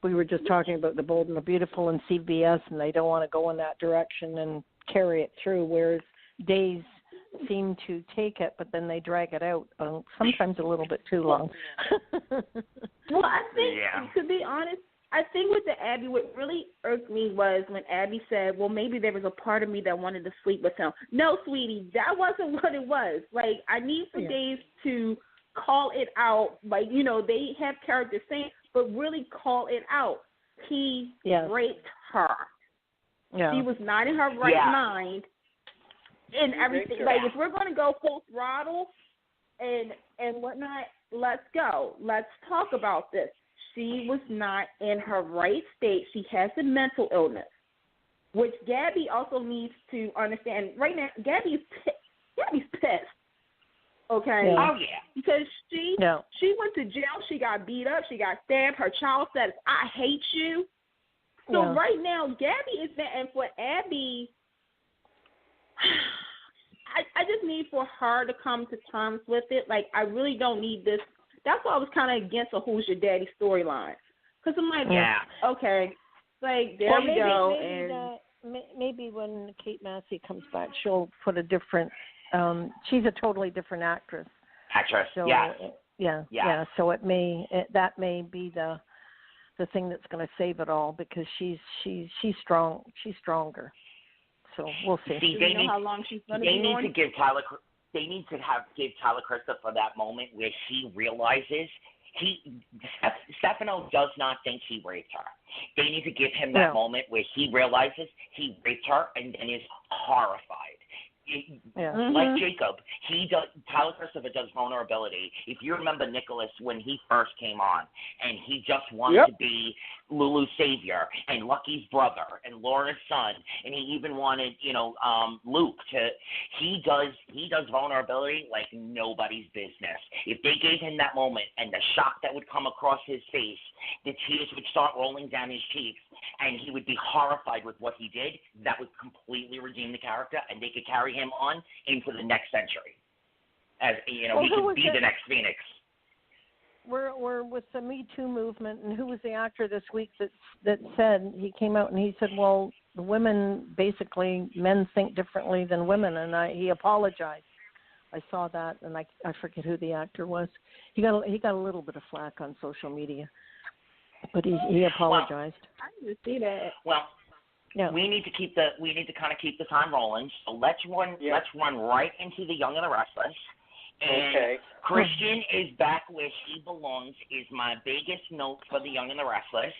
[SPEAKER 7] We were just talking about The Bold and the Beautiful and CBS, and they don't want to go in that direction and carry it through, whereas Days seem to take it, but then they drag it out, sometimes a little bit too long.
[SPEAKER 4] Well, I think, to be honest, I think with the Abby, what really irked me was when Abby said, well, maybe there was a part of me that wanted to sleep with him. No, sweetie, that wasn't what it was. Like, I need for Days to call it out. Like, they have characters saying, but really call it out. He raped her. Yeah. She was not in her right mind. And everything, like if we're going to go full throttle and whatnot, let's go. Let's talk about this. She was not in her right state. She has a mental illness, which Gabby also needs to understand. Right now, Gabby's pissed. Okay.
[SPEAKER 1] Oh yeah.
[SPEAKER 4] Because she went to jail. She got beat up. She got stabbed. Her child says, "I hate you." So right now, Gabby is there, and for Abby. I just need for her to come to terms with it. Like, I really don't need this. That's why I was kind of against a Who's Your Daddy storyline. Because I'm like, okay, like, there we go.
[SPEAKER 7] Maybe when Kate Massey comes back, she'll put a different she's a totally different actress. So, so that may be the thing that's going to save it all because she's strong. She's stronger. So we'll see.
[SPEAKER 1] They
[SPEAKER 4] know how long she's going to be on?
[SPEAKER 1] They need to give Tyler Christopher that moment where he realizes Stefano does not think he raped her. They need to give him that moment where he realizes he raped her and then is horrified. Like Jacob, Tyler Christopher does vulnerability. If you remember Nicholas when he first came on, and he just wanted to be Lulu's savior and Lucky's brother and Laura's son, and he even wanted, Luke to. He does vulnerability like nobody's business. If they gave him that moment and the shock that would come across his face, the tears would start rolling down his cheeks, and he would be horrified with what he did, that would completely redeem the character, and they could carry him on into the next century. As he could be the next Phoenix.
[SPEAKER 7] we're with the Me Too movement, and who was the actor this week that said, he came out and he said, well, the women, basically men think differently than women, and he apologized. I saw that, and I forget who the actor was. He got a little bit of flack on social media, but he apologized.
[SPEAKER 4] I didn't see that.
[SPEAKER 1] Well,
[SPEAKER 7] yeah.
[SPEAKER 1] we need to kind of keep the time rolling. So let's run right into the Young and the Restless. And
[SPEAKER 6] okay.
[SPEAKER 1] Christian is back where he belongs is my biggest note for the Young and the Restless.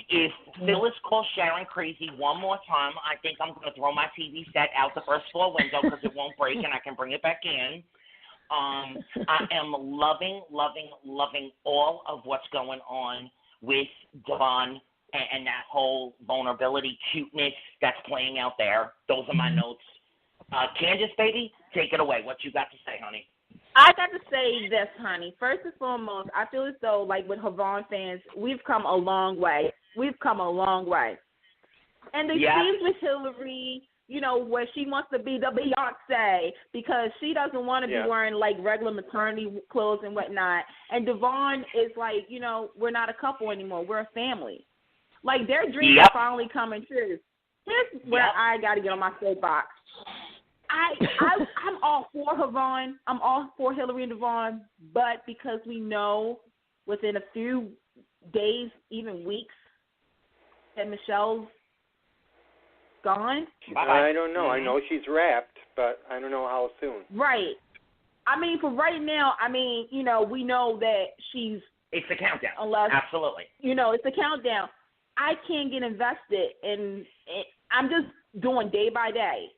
[SPEAKER 1] If Phyllis calls Sharon crazy one more time, I think I'm going to throw my TV set out the first floor window because it won't break and I can bring it back in. I am loving all of what's going on with Devon and that whole vulnerability, cuteness that's playing out there. Those are my notes. Candice, baby, take it away. What you got to say, honey?
[SPEAKER 4] I got to say this, honey. First and foremost, I feel as though, like, with Havon fans, we've come a long way. And the scenes with Hillary, you know, where she wants to be the Beyonce because she doesn't want to be wearing, like, regular maternity clothes and whatnot. And Devon is like, you know, we're not a couple anymore. We're a family. Like, their dreams are finally coming true. Here's where I got to get on my soapbox. I'm all for Havon. I'm all for Hillary and Devon, but because we know within a few days, even weeks, that Michelle's gone.
[SPEAKER 6] I don't know. I know she's wrapped, but I don't know how soon.
[SPEAKER 4] Right. I mean, for right now, I mean, you know, we know that she's...
[SPEAKER 1] It's the countdown.
[SPEAKER 4] Unless,
[SPEAKER 1] absolutely.
[SPEAKER 4] You know, it's the countdown. I can't get invested in... I'm just doing day by day.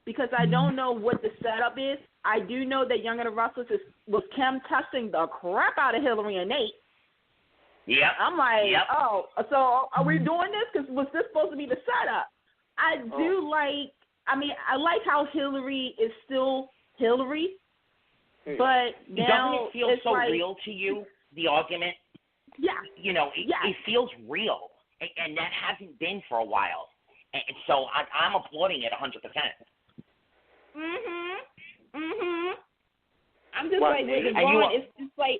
[SPEAKER 4] Because I don't know what the setup is. I do know that Young and the Restless was Kim testing the crap out of Hillary and Nate.
[SPEAKER 1] Yeah.
[SPEAKER 4] I'm like, oh, so are we doing this? Because was this supposed to be the setup? I like how Hillary is still Hillary, but now
[SPEAKER 1] doesn't it feel so real to you, the argument?
[SPEAKER 4] Yeah.
[SPEAKER 1] You know, it feels real, and that hasn't been for a while. And so I'm applauding it 100%.
[SPEAKER 4] I'm just like with Devon.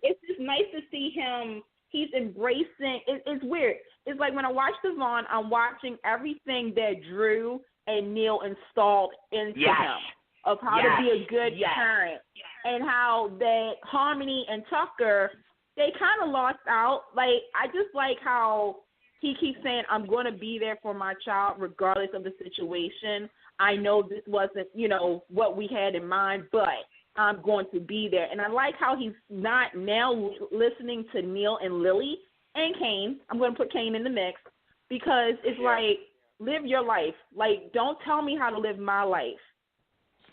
[SPEAKER 4] It's just nice to see him. He's embracing. It's weird. It's like when I watch Devon, I'm watching everything that Drew and Neil installed into him of how to be a good parent, and how that Harmony and Tucker, they kind of lost out. Like, I just like how he keeps saying, I'm going to be there for my child regardless of the situation. I know this wasn't, you know, what we had in mind, but I'm going to be there. And I like how he's not now listening to Neil and Lily and Kane. I'm going to put Kane in the mix because it's like, live your life. Like, don't tell me how to live my life.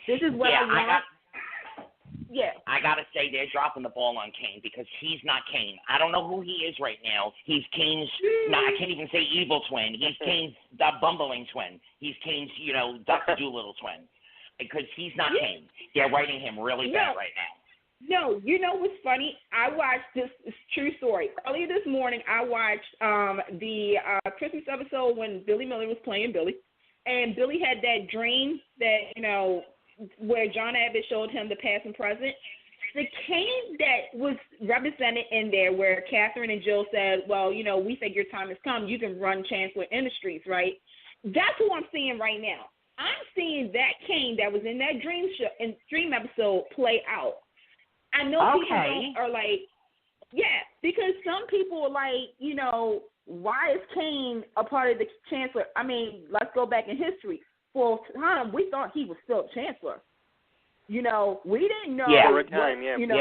[SPEAKER 4] This is what I want. I got to say they're dropping the ball on Kane because he's not Kane. I don't know who he is right now. He's Kane's, I can't even say evil twin. He's Kane's bumbling twin. He's Kane's, you know, Dr. Doolittle twin. Because he's not Kane. They're writing him really bad right now. No, you know what's funny? I watched this true story. Earlier this morning, I watched the Christmas episode when Billy Miller was playing Billy. And Billy had that dream that, you know, where John Abbott showed him the past and present. The Kane that was represented in there where Catherine and Jill said, well, you know, we think your time has come. You can run Chancellor Industries, right? That's who I'm seeing right now. I'm seeing that Kane that was in that dream episode play out. I know people are like, because some people are like, you know, why is Kane a part of the Chancellor? I mean, let's go back in history. For a time, we thought he was still Chancellor. You know, we didn't know.
[SPEAKER 6] Yeah, for a time,
[SPEAKER 4] You know,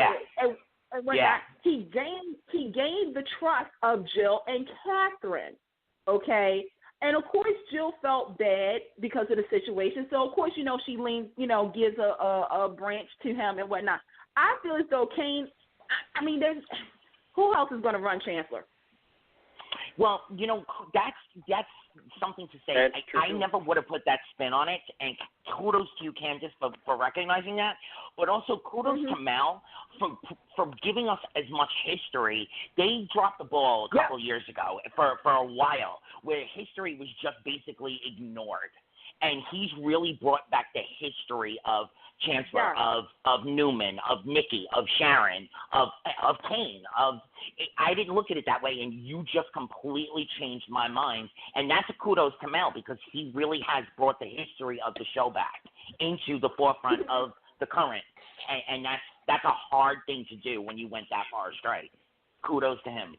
[SPEAKER 4] and when he gained the trust of Jill and Catherine. Okay, and of course Jill felt bad because of the situation. So of course, you know, she leans, you know, gives a branch to him and whatnot. I feel as though Kane. I mean, who else is going to run Chancellor?
[SPEAKER 1] Well, you know, that's something to say. I never would have put that spin on it, and kudos to you, Candice, for recognizing that. But also kudos to Mel for giving us as much history. They dropped the ball a couple years ago for a while, where history was just basically ignored. And he's really brought back the history of Chancellor, of Newman, of Nikki, of Sharon, of Kane. I didn't look at it that way, and you just completely changed my mind. And that's a kudos to Mel, because he really has brought the history of the show back into the forefront of the current. And that's a hard thing to do when you went that far astray. Kudos to him.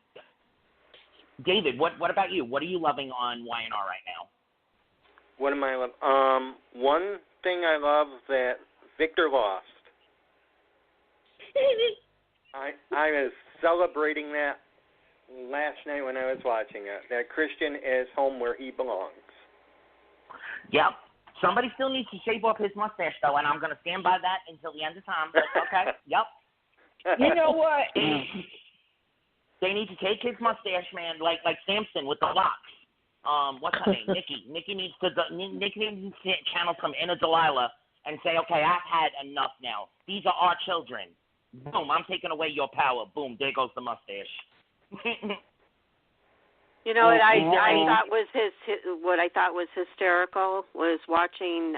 [SPEAKER 1] David, what about you? What are you loving on Y&R right now?
[SPEAKER 6] What am I loving? One thing I love that Victor lost. I was celebrating that last night when I was watching it. That Christian is home where he belongs.
[SPEAKER 1] Yep. Somebody still needs to shave off his mustache, though, and I'm going to stand by that until the end of time. Okay? Yep.
[SPEAKER 4] You know what?
[SPEAKER 1] They need to take his mustache, man, like Samson with the locks. What's her name? Nikki. Nikki needs to channel some inner Delilah and say, okay, I've had enough now. These are our children. Boom, I'm taking away your power. Boom, there goes the mustache.
[SPEAKER 3] You know what what I thought was hysterical was watching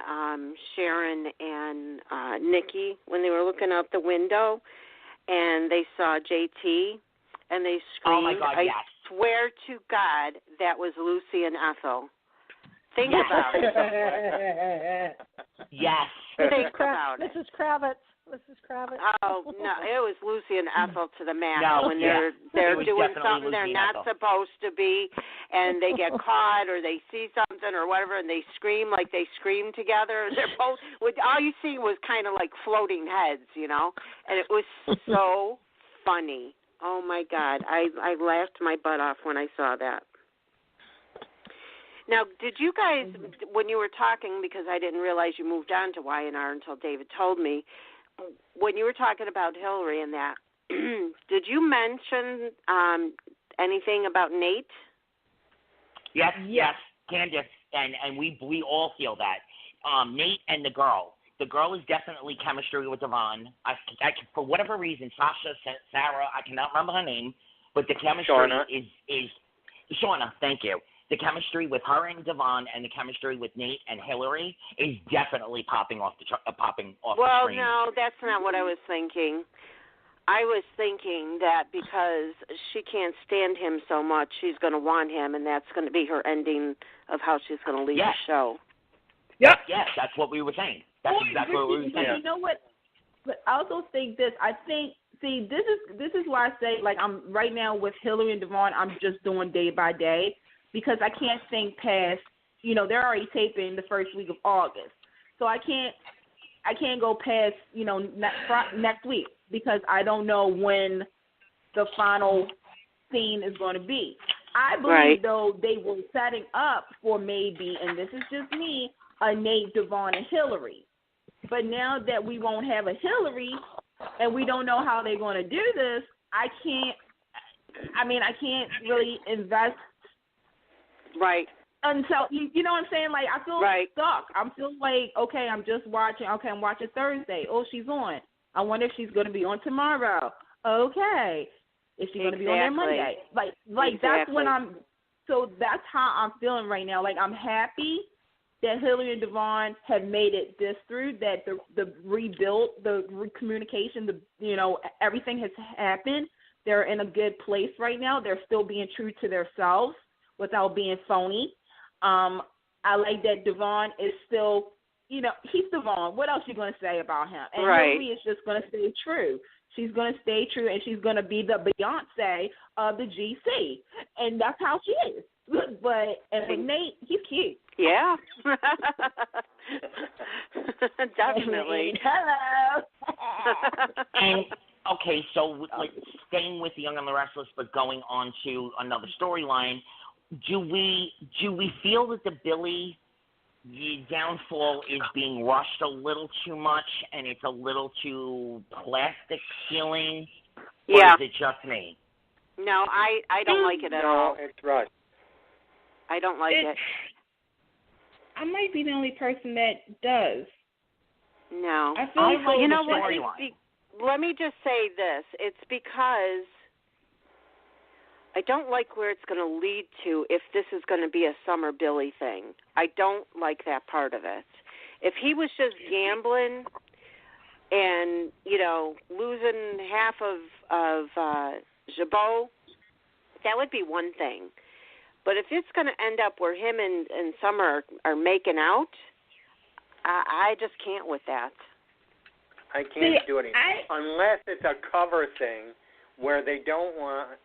[SPEAKER 3] Sharon and Nikki when they were looking out the window and they saw JT and they screamed.
[SPEAKER 1] Oh my God, yes.
[SPEAKER 3] I swear to God that was Lucy and Ethel. Think about it.
[SPEAKER 1] Yes.
[SPEAKER 3] Think about it.
[SPEAKER 7] Mrs. Kravitz.
[SPEAKER 3] Oh no, it was Lucy and Ethel to the max when they're doing something they're not supposed to be, and they get caught or they see something or whatever, and they scream like they scream together. They're both. All you see was kind of like floating heads, you know, and it was so funny. Oh my God, I laughed my butt off when I saw that. Now, did you guys, when you were talking, because I didn't realize you moved on to Y&R until David told me, when you were talking about Hillary and that, did you mention anything about Nate?
[SPEAKER 1] Yes, Candice, and we all feel that. Nate and the girl is definitely chemistry with Devon. I for whatever reason, Sasha, Sarah, I cannot remember her name, but the chemistry is Shauna. Thank you. The chemistry with her and Devon and the chemistry with Nate and Hillary is definitely popping off the screen.
[SPEAKER 3] Well, no, that's not what I was thinking. I was thinking that because she can't stand him so much, she's going to want him, and that's going to be her ending of how she's going to leave the show.
[SPEAKER 1] Yep. Yes, that's what we were saying. That's exactly what we were saying.
[SPEAKER 4] You know what? But I also think this. I think, see, this is why I say, like, I'm right now with Hillary and Devon, I'm just doing day by day. Because I can't think past, you know, they're already taping the first week of August, so I can't go past, you know, next week because I don't know when the final scene is going to be. I believe though they were setting up for maybe, and this is just me, a Nate, Devon, and Hillary. But now that we won't have a Hillary, and we don't know how they're going to do this, I can't really invest.
[SPEAKER 3] Right.
[SPEAKER 4] Until, you know what I'm saying? Like, I feel stuck. I'm feeling like, okay, I'm just watching. Okay, I'm watching Thursday. Oh, she's on. I wonder if she's going to be on tomorrow. Okay. Is she going to be on there Monday? Like that's when so that's how I'm feeling right now. Like, I'm happy that Hillary and Devon have made it this through, that the rebuild, the communication, everything has happened. They're in a good place right now. They're still being true to themselves without being phony. I like that Devon is still, he's Devon. What else are you going to say about him? And Hillary is just going to stay true. She's going to stay true, and she's going to be the Beyonce of the GC. And that's how she is. But with Nate, he's cute.
[SPEAKER 3] Yeah. Definitely.
[SPEAKER 4] Hello.
[SPEAKER 1] And, okay, so staying with the Young and the Restless, but going on to another storyline, do we feel that the Billy downfall is being rushed a little too much and it's a little too plastic feeling? Or is it just me?
[SPEAKER 3] No, I don't like it at all.
[SPEAKER 6] No, it's rushed.
[SPEAKER 3] I don't like it.
[SPEAKER 4] I might be the only person that does.
[SPEAKER 3] No.
[SPEAKER 4] I feel like
[SPEAKER 3] you know what? Let me just say this. It's because I don't like where it's going to lead to if this is going to be a Summer Billy thing. I don't like that part of it. If he was just gambling and, losing half of Jabot, that would be one thing. But if it's going to end up where him and Summer are making out, I just can't with that.
[SPEAKER 6] I can't do anything. Unless it's a cover thing where they don't want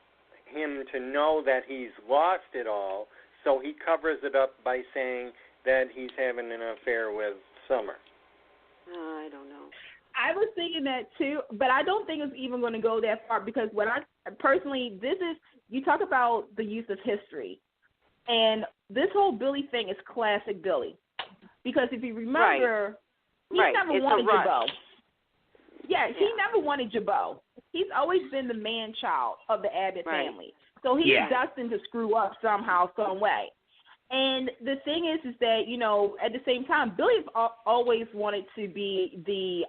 [SPEAKER 6] him to know that he's lost it all, so he covers it up by saying that he's having an affair with Summer.
[SPEAKER 3] I don't know.
[SPEAKER 4] I was thinking that too, but I don't think it's even going to go that far because what I personally, you talk about the use of history, and this whole Billy thing is classic Billy. Because if you remember, he never wanted Jabot. Yeah, he never wanted Jabot. He's always been the man-child of the Abbott family. So he's destined to screw up somehow, some way. And the thing is that, at the same time, Billy always wanted to be the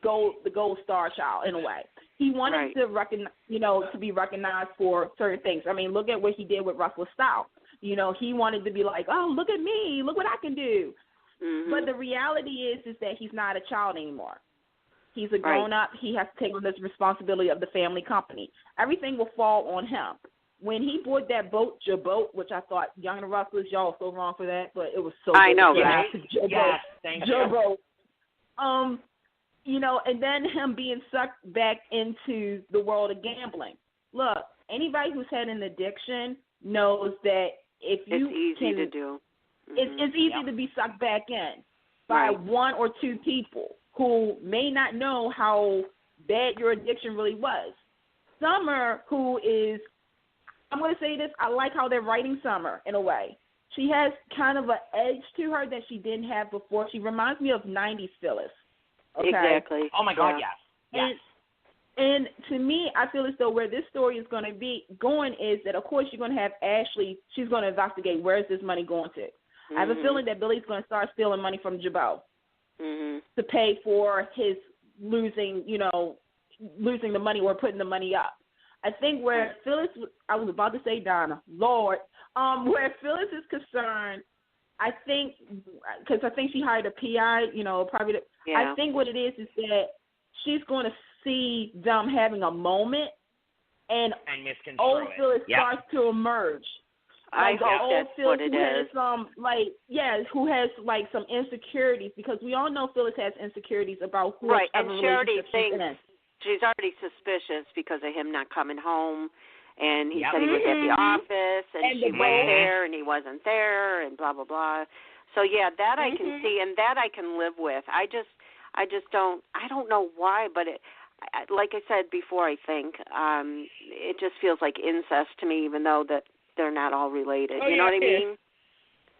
[SPEAKER 4] gold star child in a way. He wanted to be recognized for certain things. I mean, look at what he did with Restless. He wanted to be like, oh, look at me, look what I can do. Mm-hmm. But the reality is that he's not a child anymore. He's a grown-up. He has to take on this responsibility of the family company. Everything will fall on him. When he bought that boat, Jabot, which I thought, Young and the Restless, y'all were so wrong for that, but it was so good.
[SPEAKER 3] I know, right?
[SPEAKER 1] Yes, thank you.
[SPEAKER 4] Jabot. And then him being sucked back into the world of gambling. Look, anybody who's had an addiction knows that if you
[SPEAKER 3] it's easy to do.
[SPEAKER 4] Mm-hmm. It's easy to be sucked back in by one or two people who may not know how bad your addiction really was. Summer, who is, I'm going to say this, I like how they're writing Summer in a way. She has kind of an edge to her that she didn't have before. She reminds me of 90s Phyllis. Okay?
[SPEAKER 3] Exactly.
[SPEAKER 1] Oh, my God, yes.
[SPEAKER 4] And to me, I feel as though where this story is going to be going is that, of course, you're going to have Ashley. She's going to investigate where is this money going to. Mm-hmm. I have a feeling that Billy's going to start stealing money from Jabot to pay for his losing the money or putting the money up. I think where Phyllis, I was about to say Donna, Lord, where Phyllis is concerned, I think, because I think she hired a PI, private. I think what it is that she's going to see them having a moment, and old Phyllis starts to emerge.
[SPEAKER 3] I hope that's what it is.
[SPEAKER 4] Who has some insecurities, because we all know Phyllis has insecurities about who
[SPEAKER 3] and Charity thinks she's already suspicious because of him not coming home, and he said he was at the office, and she went there, and he wasn't there, and blah blah blah. So that I can see, and that I can live with. I just don't. I don't know why, but like I said before, I think it just feels like incest to me, even though that they're not all related. You know what I mean?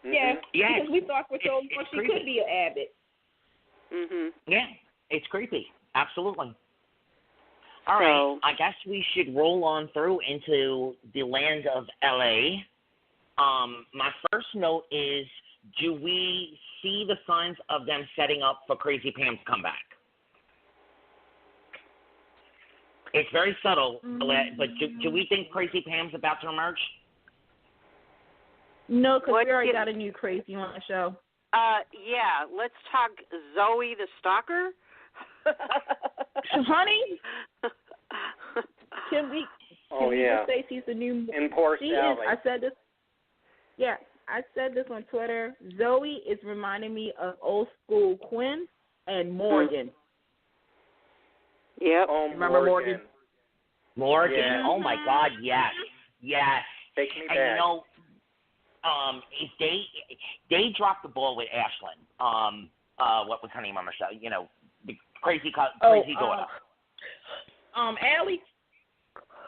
[SPEAKER 4] Yeah. Because we thought for so long she could be an Abbott.
[SPEAKER 1] Yeah, it's creepy. Absolutely. All right, I guess we should roll on through into the land of L.A. My first note is, do we see the signs of them setting up for Crazy Pam's comeback? It's very subtle, but do we think Crazy Pam's about to emerge?
[SPEAKER 4] No, because we already got a new crazy on the show.
[SPEAKER 3] Let's talk Zoe the Stalker.
[SPEAKER 4] Honey, can we just say she's the new?
[SPEAKER 6] And poor Sally.
[SPEAKER 4] I said this. Yeah, I said this on Twitter. Zoe is reminding me of old school Quinn and Morgan.
[SPEAKER 3] Yep.
[SPEAKER 6] Oh,
[SPEAKER 4] remember Morgan?
[SPEAKER 1] Morgan.
[SPEAKER 6] Yeah.
[SPEAKER 1] Oh my God. Yes.
[SPEAKER 6] Take me back.
[SPEAKER 1] They dropped the ball with Ashlyn. What was her name on the show? The crazy daughter.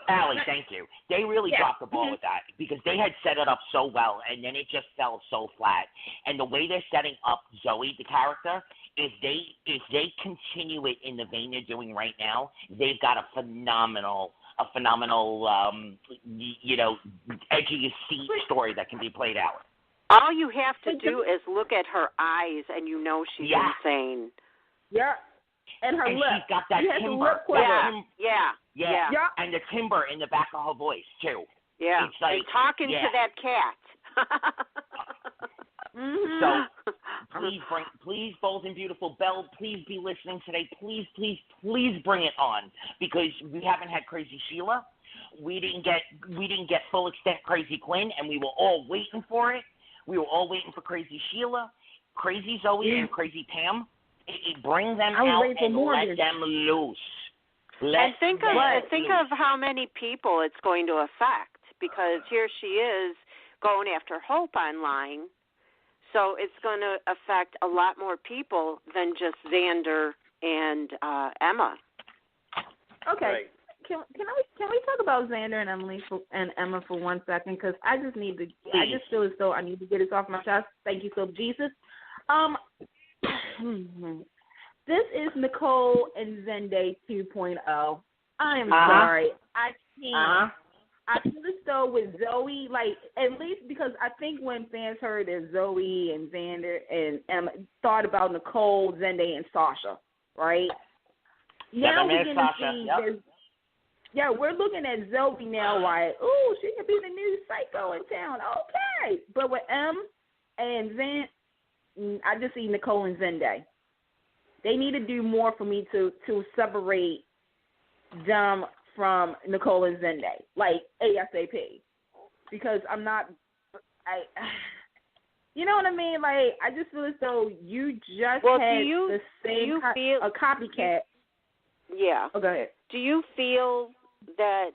[SPEAKER 1] Allie, thank you. They really dropped the ball with that because they had set it up so well, and then it just fell so flat. And the way they're setting up Zoe, the character, if they continue it in the vein they're doing right now, they've got a phenomenal edge of your seat story that can be played out.
[SPEAKER 3] All you have to do is look at her eyes, and you know she's insane.
[SPEAKER 4] Yeah. And her
[SPEAKER 1] and
[SPEAKER 4] lip.
[SPEAKER 1] She's got that timber.
[SPEAKER 3] Yeah.
[SPEAKER 1] And the timber in the back of her voice, too.
[SPEAKER 3] Yeah,
[SPEAKER 1] it's like,
[SPEAKER 3] and talking to that cat.
[SPEAKER 1] So please, Bold and Beautiful Belle, please be listening today. Please bring it on, because we haven't had Crazy Sheila. We didn't get full extent Crazy Quinn, and we were all waiting for it. We were all waiting for Crazy Sheila, Crazy Zoe, and Crazy Pam. Bring them out and let them loose.
[SPEAKER 3] And think of how many people it's going to affect, because here she is going after Hope online. So it's going to affect a lot more people than just Xander and Emma.
[SPEAKER 4] Okay.
[SPEAKER 6] Right.
[SPEAKER 4] Can we talk about Xander and Emma for 1 second? Because I just feel as though I need to get this off my chest. Thank you, so Jesus. This is Nicole and Zende 2.0. I am sorry. I can't. I feel as though with Zoe, like, at least because I think when fans heard that Zoe and Xander and Emma thought about Nicole, Zende, and Sasha, right? Now we're going to see this. Yeah, we're looking at Zoe now like, ooh, she could be the new psycho in town. Okay. But with Em and Zan, I just see Nicole and Zende. They need to do more for me to separate them from Nicole and Zende, like ASAP. Because I'm not, you know what I mean? Like, I just feel as though you just had the same a copycat.
[SPEAKER 3] Yeah.
[SPEAKER 4] Oh, go ahead.
[SPEAKER 3] Do you feel that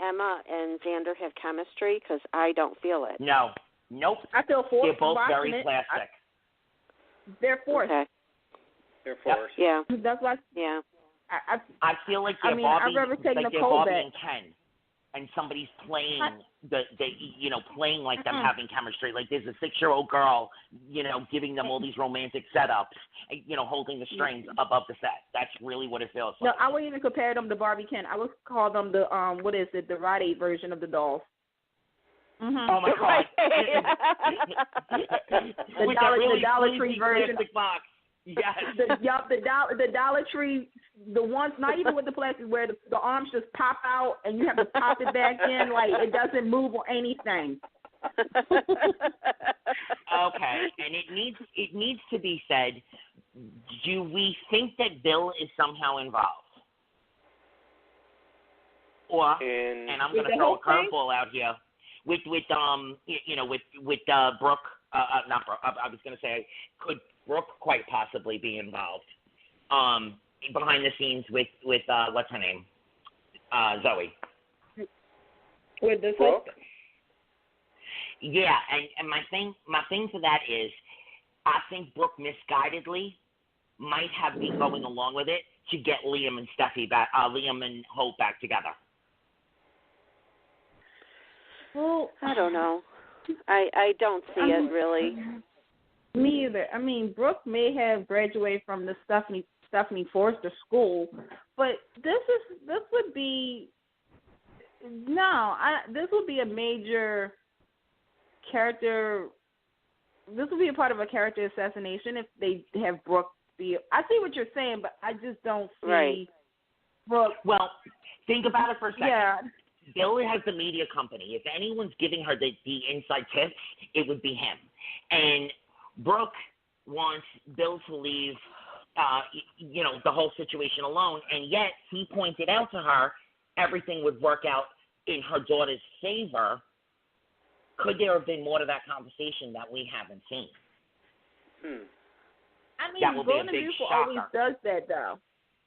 [SPEAKER 3] Emma and Xander have chemistry? Because I don't feel it.
[SPEAKER 1] No. Nope.
[SPEAKER 4] I feel forced.
[SPEAKER 1] They're both very plastic.
[SPEAKER 4] They're forced.
[SPEAKER 3] Okay.
[SPEAKER 6] They're forced.
[SPEAKER 3] Yeah.
[SPEAKER 4] That's why.
[SPEAKER 3] Yeah.
[SPEAKER 1] I feel like they're Bobby, and Ken, and somebody's playing playing like them having chemistry. Like there's a 6-year-old girl, giving them all these romantic setups, holding the strings above the set. That's really what it feels like.
[SPEAKER 4] No, I wouldn't even compare them to Barbie Ken. I would call them the the Rite Aid version of the dolls. Mm-hmm.
[SPEAKER 1] Oh my God!
[SPEAKER 4] the Dollar Tree version.
[SPEAKER 1] Box. Yes.
[SPEAKER 4] The Dollar Tree, the ones not even with the plastic where the arms just pop out and you have to pop it back in, like it doesn't move or anything.
[SPEAKER 1] Okay, and it needs to be said. Do we think that Bill is somehow involved? Or and I'm going to throw a curveball out here with Brooke. Not Brooke. I was going to say, could Brooke quite possibly be involved behind the scenes with what's her name, Zoe?
[SPEAKER 4] With this
[SPEAKER 6] Brooke?
[SPEAKER 1] Yeah, and my thing for that is, I think Brooke misguidedly might have been going along with it to get Liam and Liam and Hope back together.
[SPEAKER 4] Well,
[SPEAKER 3] I don't know. I don't see it really.
[SPEAKER 4] Me either. I mean, Brooke may have graduated from the Stephanie Forrester school, but this would be a major character. This would be a part of a character assassination if they have Brooke be. I see what you're saying, but I just don't see Brooke.
[SPEAKER 1] Well, think about it for a second.
[SPEAKER 4] Yeah.
[SPEAKER 1] Bill has the media company. If anyone's giving her the inside tips, it would be him. And Brooke wants Bill to leave, the whole situation alone. And yet he pointed out to her everything would work out in her daughter's favor. Could there have been more to that conversation that we haven't seen?
[SPEAKER 4] I mean, Bold and Beautiful always does that, though.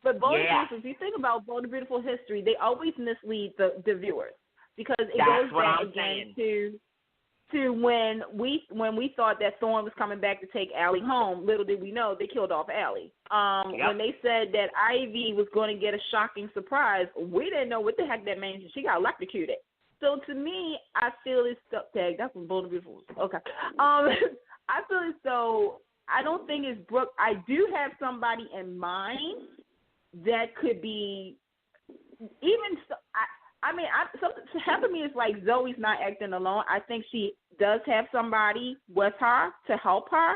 [SPEAKER 4] But Bold and Beautiful, if you think about Bold and Beautiful history, they always mislead the viewers because it goes back again to when we thought that Thorne was coming back to take Allie home. Little did we know they killed off Allie. When they said that Ivy was going to get a shocking surprise, we didn't know what the heck that meant. She got electrocuted. So to me, I feel as though that's what Bold and Beautiful was. Okay. I feel as though I don't think it's Brooke. I do have somebody in mind that could be even. Half of me is like Zoe's not acting alone. I think she does have somebody with her to help her.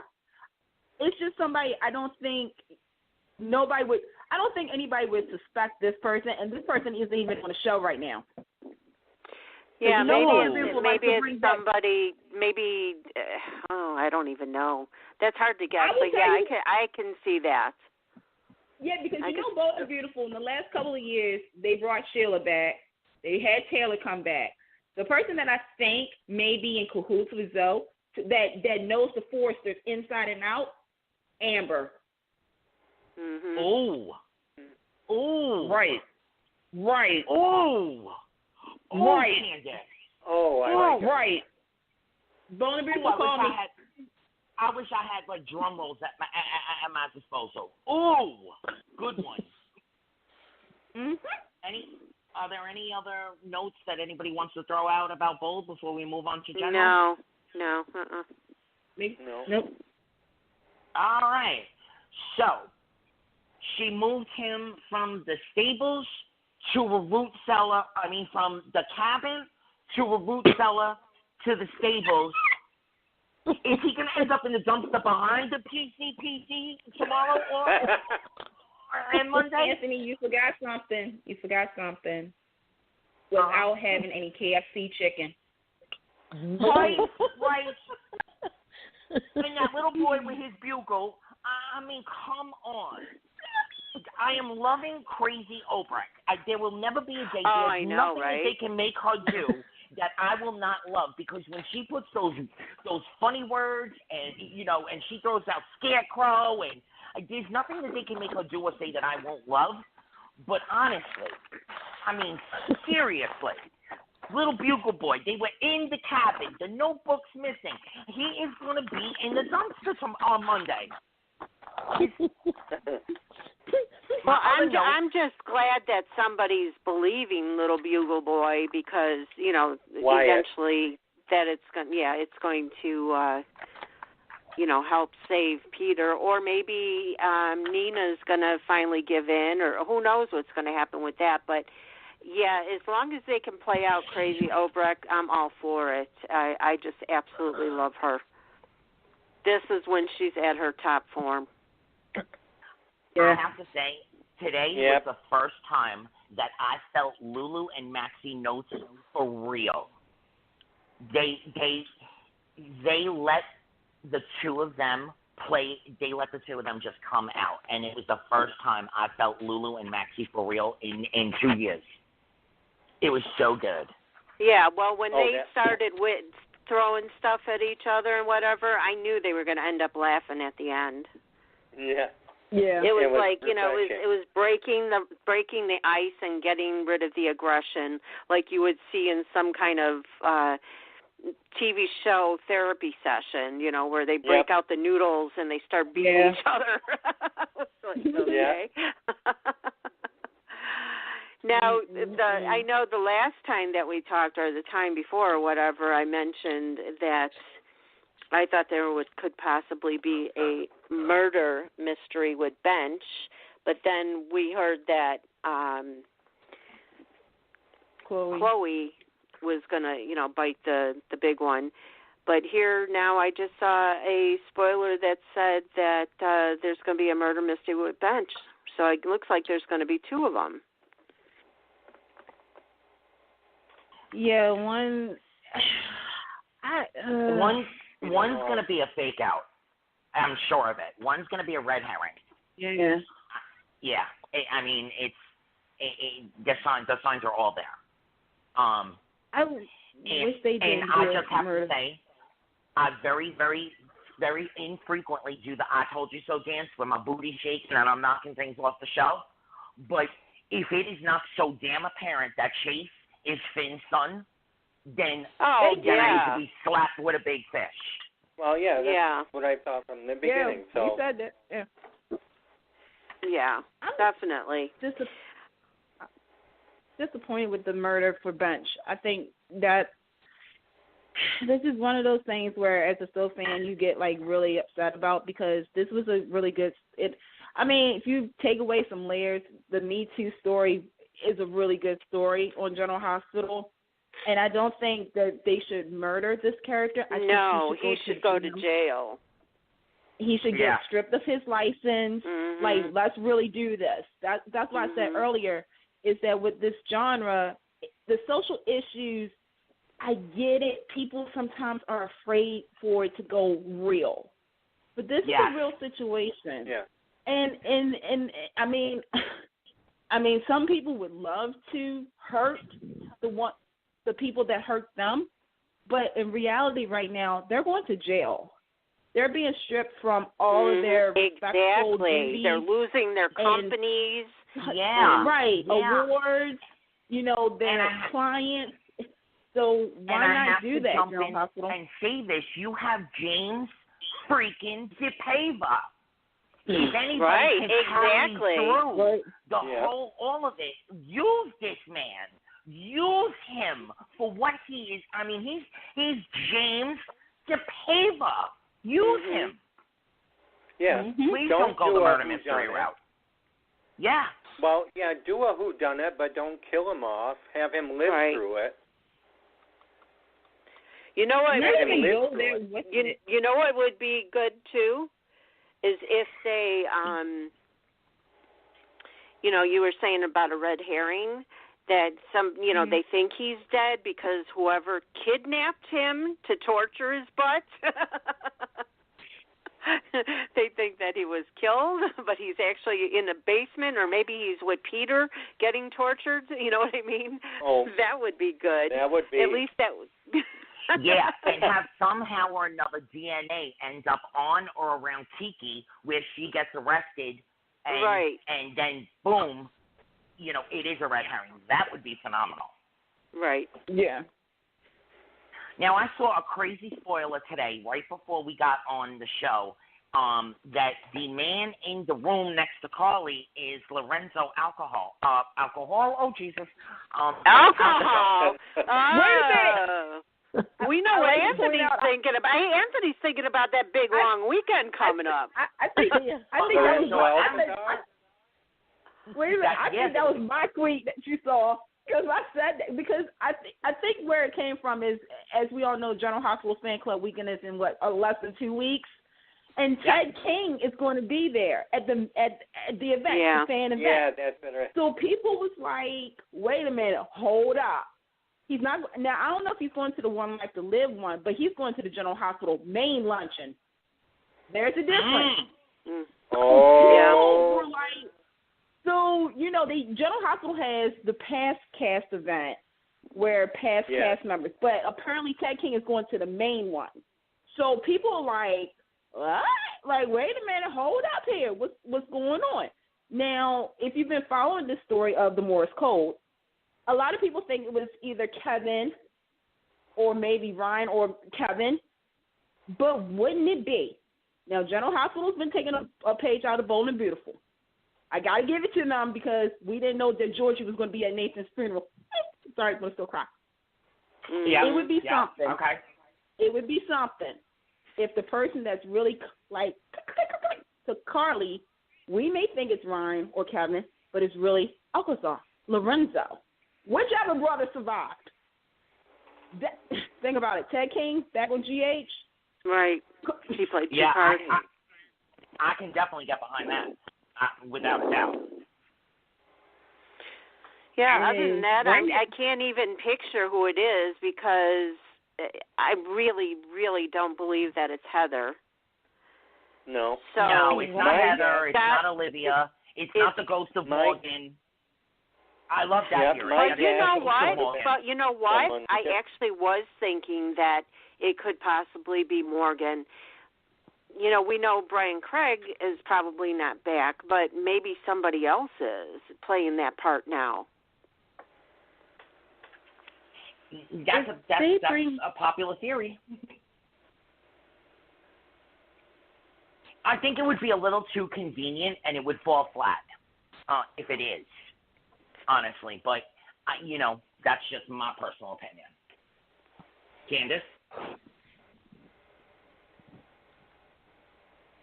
[SPEAKER 4] It's just somebody. I don't think anybody would suspect this person, and this person isn't even on the show right now.
[SPEAKER 3] Yeah, maybe it's somebody. Maybe I don't even know. That's hard to guess. But yeah, I can see that.
[SPEAKER 4] Yeah, because Bold and Beautiful in the last couple of years they brought Sheila back. They had Taylor come back. The person that I think may be in cahoots with Zoe that knows the Foresters inside and out, Amber.
[SPEAKER 3] Mm-hmm.
[SPEAKER 1] Oh.
[SPEAKER 4] Right.
[SPEAKER 1] Oh.
[SPEAKER 4] Right.
[SPEAKER 1] Candace.
[SPEAKER 6] Oh, I like
[SPEAKER 4] right. Bold and Beautiful called me.
[SPEAKER 1] I wish I had like drum rolls at my disposal. Oh, good one. Are there any other notes that anybody wants to throw out about Bold before we move on to General?
[SPEAKER 3] No.
[SPEAKER 4] Nope.
[SPEAKER 1] All right. So she moved him from the stables to a root cellar. I mean, from the cabin to a root cellar to the stables. Is he going to end up in the dumpster behind the PCPC tomorrow and Monday?
[SPEAKER 4] Anthony, you forgot something. Without having any KFC chicken.
[SPEAKER 1] Right. And that little boy with his bugle, I mean, come on. I am loving Crazy Obrecht. There will never be a day, there's nothing that they can make her do that I will not love, because when she puts those funny words and and she throws out scarecrow, and there's nothing that they can make her do or say that I won't love. But honestly, I mean, seriously, little bugle boy, they were in the cabin, the notebook's missing. He is going to be in the dumpster on Monday.
[SPEAKER 3] Well, I'm just glad that somebody's believing Little Bugle Boy, because eventually that it's going to help save Peter, or maybe Nina's going to finally give in, or who knows what's going to happen with that. But yeah, as long as they can play out Crazy Obrecht, I'm all for it. I just absolutely love her. This is when she's at her top form.
[SPEAKER 1] I have to say, today was the first time that I felt Lulu and Maxie notes for real. They let the two of them play. They let the two of them just come out, and it was the first time I felt Lulu and Maxie for real in 2 years. It was so good.
[SPEAKER 3] Yeah, well, when they started throwing stuff at each other and whatever, I knew they were going to end up laughing at the end.
[SPEAKER 6] Yeah.
[SPEAKER 4] Yeah.
[SPEAKER 3] It was like, it was breaking the ice and getting rid of the aggression, like you would see in some kind of TV show therapy session, where they break out the noodles and they start beating each other. Okay. Now, I know the last time that we talked, or the time before or whatever, I mentioned that I thought there could possibly be a murder mystery with Bench, but then we heard that Chloe was going to, bite the big one. But here now I just saw a spoiler that said that there's going to be a murder mystery with Bench. So it looks like there's going to be two of them.
[SPEAKER 4] Yeah, one's
[SPEAKER 1] going to be a fake out. I'm sure of it. One's going to be a red herring.
[SPEAKER 4] Yeah.
[SPEAKER 1] Yeah. I mean, the signs are all there.
[SPEAKER 4] I wish they did.
[SPEAKER 1] And I just have to say, I very, very, very infrequently do the I told you so dance where my booty shakes and I'm knocking things off the shelf. But if it is not so damn apparent that Chase is Finn's son, then I need to be slapped with a big fish.
[SPEAKER 6] Well, that's what I thought from the beginning.
[SPEAKER 4] Yeah, you said that.
[SPEAKER 3] Yeah, definitely.
[SPEAKER 4] Disappointed with the murder for Bench. I think that this is one of those things where, as a Still fan, you get really upset about, because this was a really good. If you take away some layers, the Me Too story is a really good story on General Hospital, and I don't think that they should murder this character.
[SPEAKER 3] He should go to jail.
[SPEAKER 4] He should get stripped of his license.
[SPEAKER 3] Mm-hmm.
[SPEAKER 4] Let's really do this. That's why I said earlier is that with this genre, the social issues I get it. People sometimes are afraid for it to go real. But this is a real situation.
[SPEAKER 6] Yeah.
[SPEAKER 4] And I mean some people would love to hurt the people that hurt them, but in reality right now, they're going to jail. They're being stripped from all of their respectful duties.
[SPEAKER 3] They're losing their companies.
[SPEAKER 4] Right. Yeah. Awards, their clients. So why not do that, General Hospital?
[SPEAKER 1] And say this, you have James freaking DePava. If anybody can carry through the whole, all of it, use this man. Use him for what he is. I mean, he's James DePava. Use him.
[SPEAKER 6] Yeah.
[SPEAKER 1] Please don't go the murder mystery route. Yeah.
[SPEAKER 6] Well, do a whodunit, but don't kill him off. Have him live through it.
[SPEAKER 3] You know what? You know what would be good too, is if they, you were saying about a red herring, that they think he's dead because whoever kidnapped him to torture his butt, they think that he was killed, but he's actually in the basement, or maybe he's with Peter getting tortured. You know what I mean?
[SPEAKER 6] Oh,
[SPEAKER 3] that would be good.
[SPEAKER 6] That would be.
[SPEAKER 3] At least that would.
[SPEAKER 1] Yeah, and have somehow or another DNA ends up on or around Tiki where she gets arrested, and then boom, it is a red herring. That would be phenomenal.
[SPEAKER 3] Right.
[SPEAKER 4] Yeah.
[SPEAKER 1] Now, I saw a crazy spoiler today, right before we got on the show, that the man in the room next to Carly is Lorenzo Alcohol. Oh, Jesus.
[SPEAKER 3] Alcohol. Wait a minute. We know what Anthony's thinking about. Hey, Anthony's thinking about that big long weekend coming up.
[SPEAKER 4] I think that was wait a minute. I think that was my tweet that you saw, because I said that, because I think where it came from is, as we all know, General Hospital Fan Club weekend is in less than 2 weeks, and Ted King is going to be there at the event, the fan event.
[SPEAKER 6] Yeah, that's better.
[SPEAKER 4] So people was like, wait a minute, hold up. He's not now. I don't know if he's going to the One Life to Live one, but he's going to the General Hospital main luncheon. There's a difference.
[SPEAKER 6] Oh.
[SPEAKER 4] So the General Hospital has the past cast event where past cast members, but apparently Ted King is going to the main one. So people are like, what? Like, wait a minute, hold up here. What's going on? Now, if you've been following this story of the Morse Code, a lot of people think it was either Kevin or maybe Ryan or Kevin, but wouldn't it be? Now, General Hospital's been taking a page out of Bold and Beautiful. I got to give it to them because we didn't know that Georgie was going to be at Nathan's funeral. Sorry, I'm going to still cry.
[SPEAKER 1] Yeah.
[SPEAKER 4] It would be something.
[SPEAKER 1] Okay.
[SPEAKER 4] It would be something if the person that's really like to Carly, we may think it's Ryan or Kevin, but it's really Alcazar, Lorenzo. Whichever brother survived. Think about it. Ted King, back on GH.
[SPEAKER 3] Right. He played two
[SPEAKER 1] Yeah,
[SPEAKER 3] parts.
[SPEAKER 1] I can definitely get behind that, without a doubt.
[SPEAKER 3] Yeah, other than that, I can't even picture who it is because I really, really don't believe that it's Heather.
[SPEAKER 6] No.
[SPEAKER 3] So,
[SPEAKER 1] no, it's not Heather. It's not Olivia. It's not the ghost of Morgan. I love that theory.
[SPEAKER 3] But you know what? I actually was thinking that it could possibly be Morgan. We know Brian Craig is probably not back, but maybe somebody else is playing that part now.
[SPEAKER 1] That's a popular theory. I think it would be a little too convenient, and it would fall flat if it is, honestly. But, that's just my personal opinion. Candice?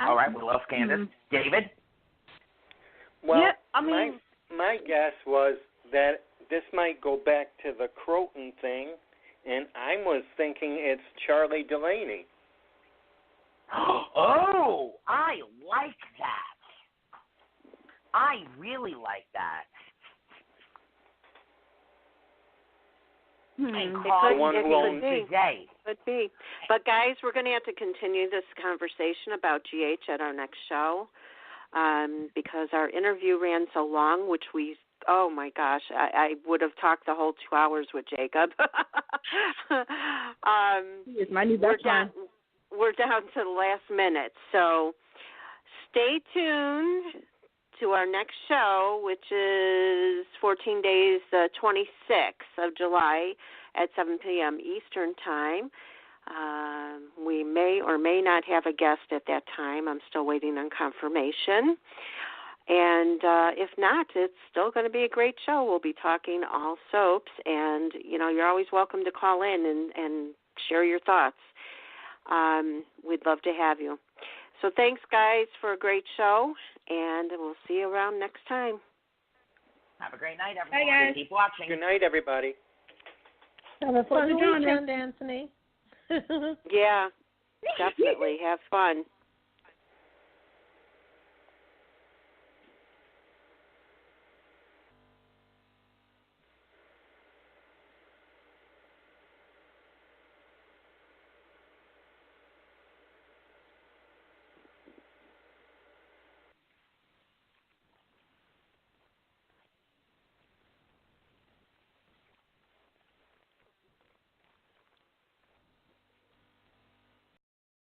[SPEAKER 1] All right, we lost Candice. David?
[SPEAKER 6] Well, my guess was that this might go back to the Croton thing, and I was thinking it's Charlie Delaney.
[SPEAKER 1] Oh, I like that. I really like that. And call today.
[SPEAKER 3] Could be. But, guys, we're going to have to continue this conversation about GH at our next show because our interview ran so long, which we, oh, my gosh, I would have talked the whole 2 hours with Jacob.
[SPEAKER 4] It's my new best friend.
[SPEAKER 3] We're down to the last minute. So stay tuned to our next show, which is 14 days, the 26th of July at 7 p.m. Eastern Time. We may or may not have a guest at that time. I'm still waiting on confirmation. And if not, it's still going to be a great show. We'll be talking all soaps, and, you know, you're always welcome to call in and share your thoughts. We'd love to have you. So thanks, guys, for a great show, and we'll see you around next time.
[SPEAKER 1] Have a great night, everyone.
[SPEAKER 4] Bye, guys.
[SPEAKER 1] Keep watching.
[SPEAKER 6] Good night, everybody.
[SPEAKER 7] Have a fun weekend, Anthony.
[SPEAKER 3] Yeah, definitely. Have fun.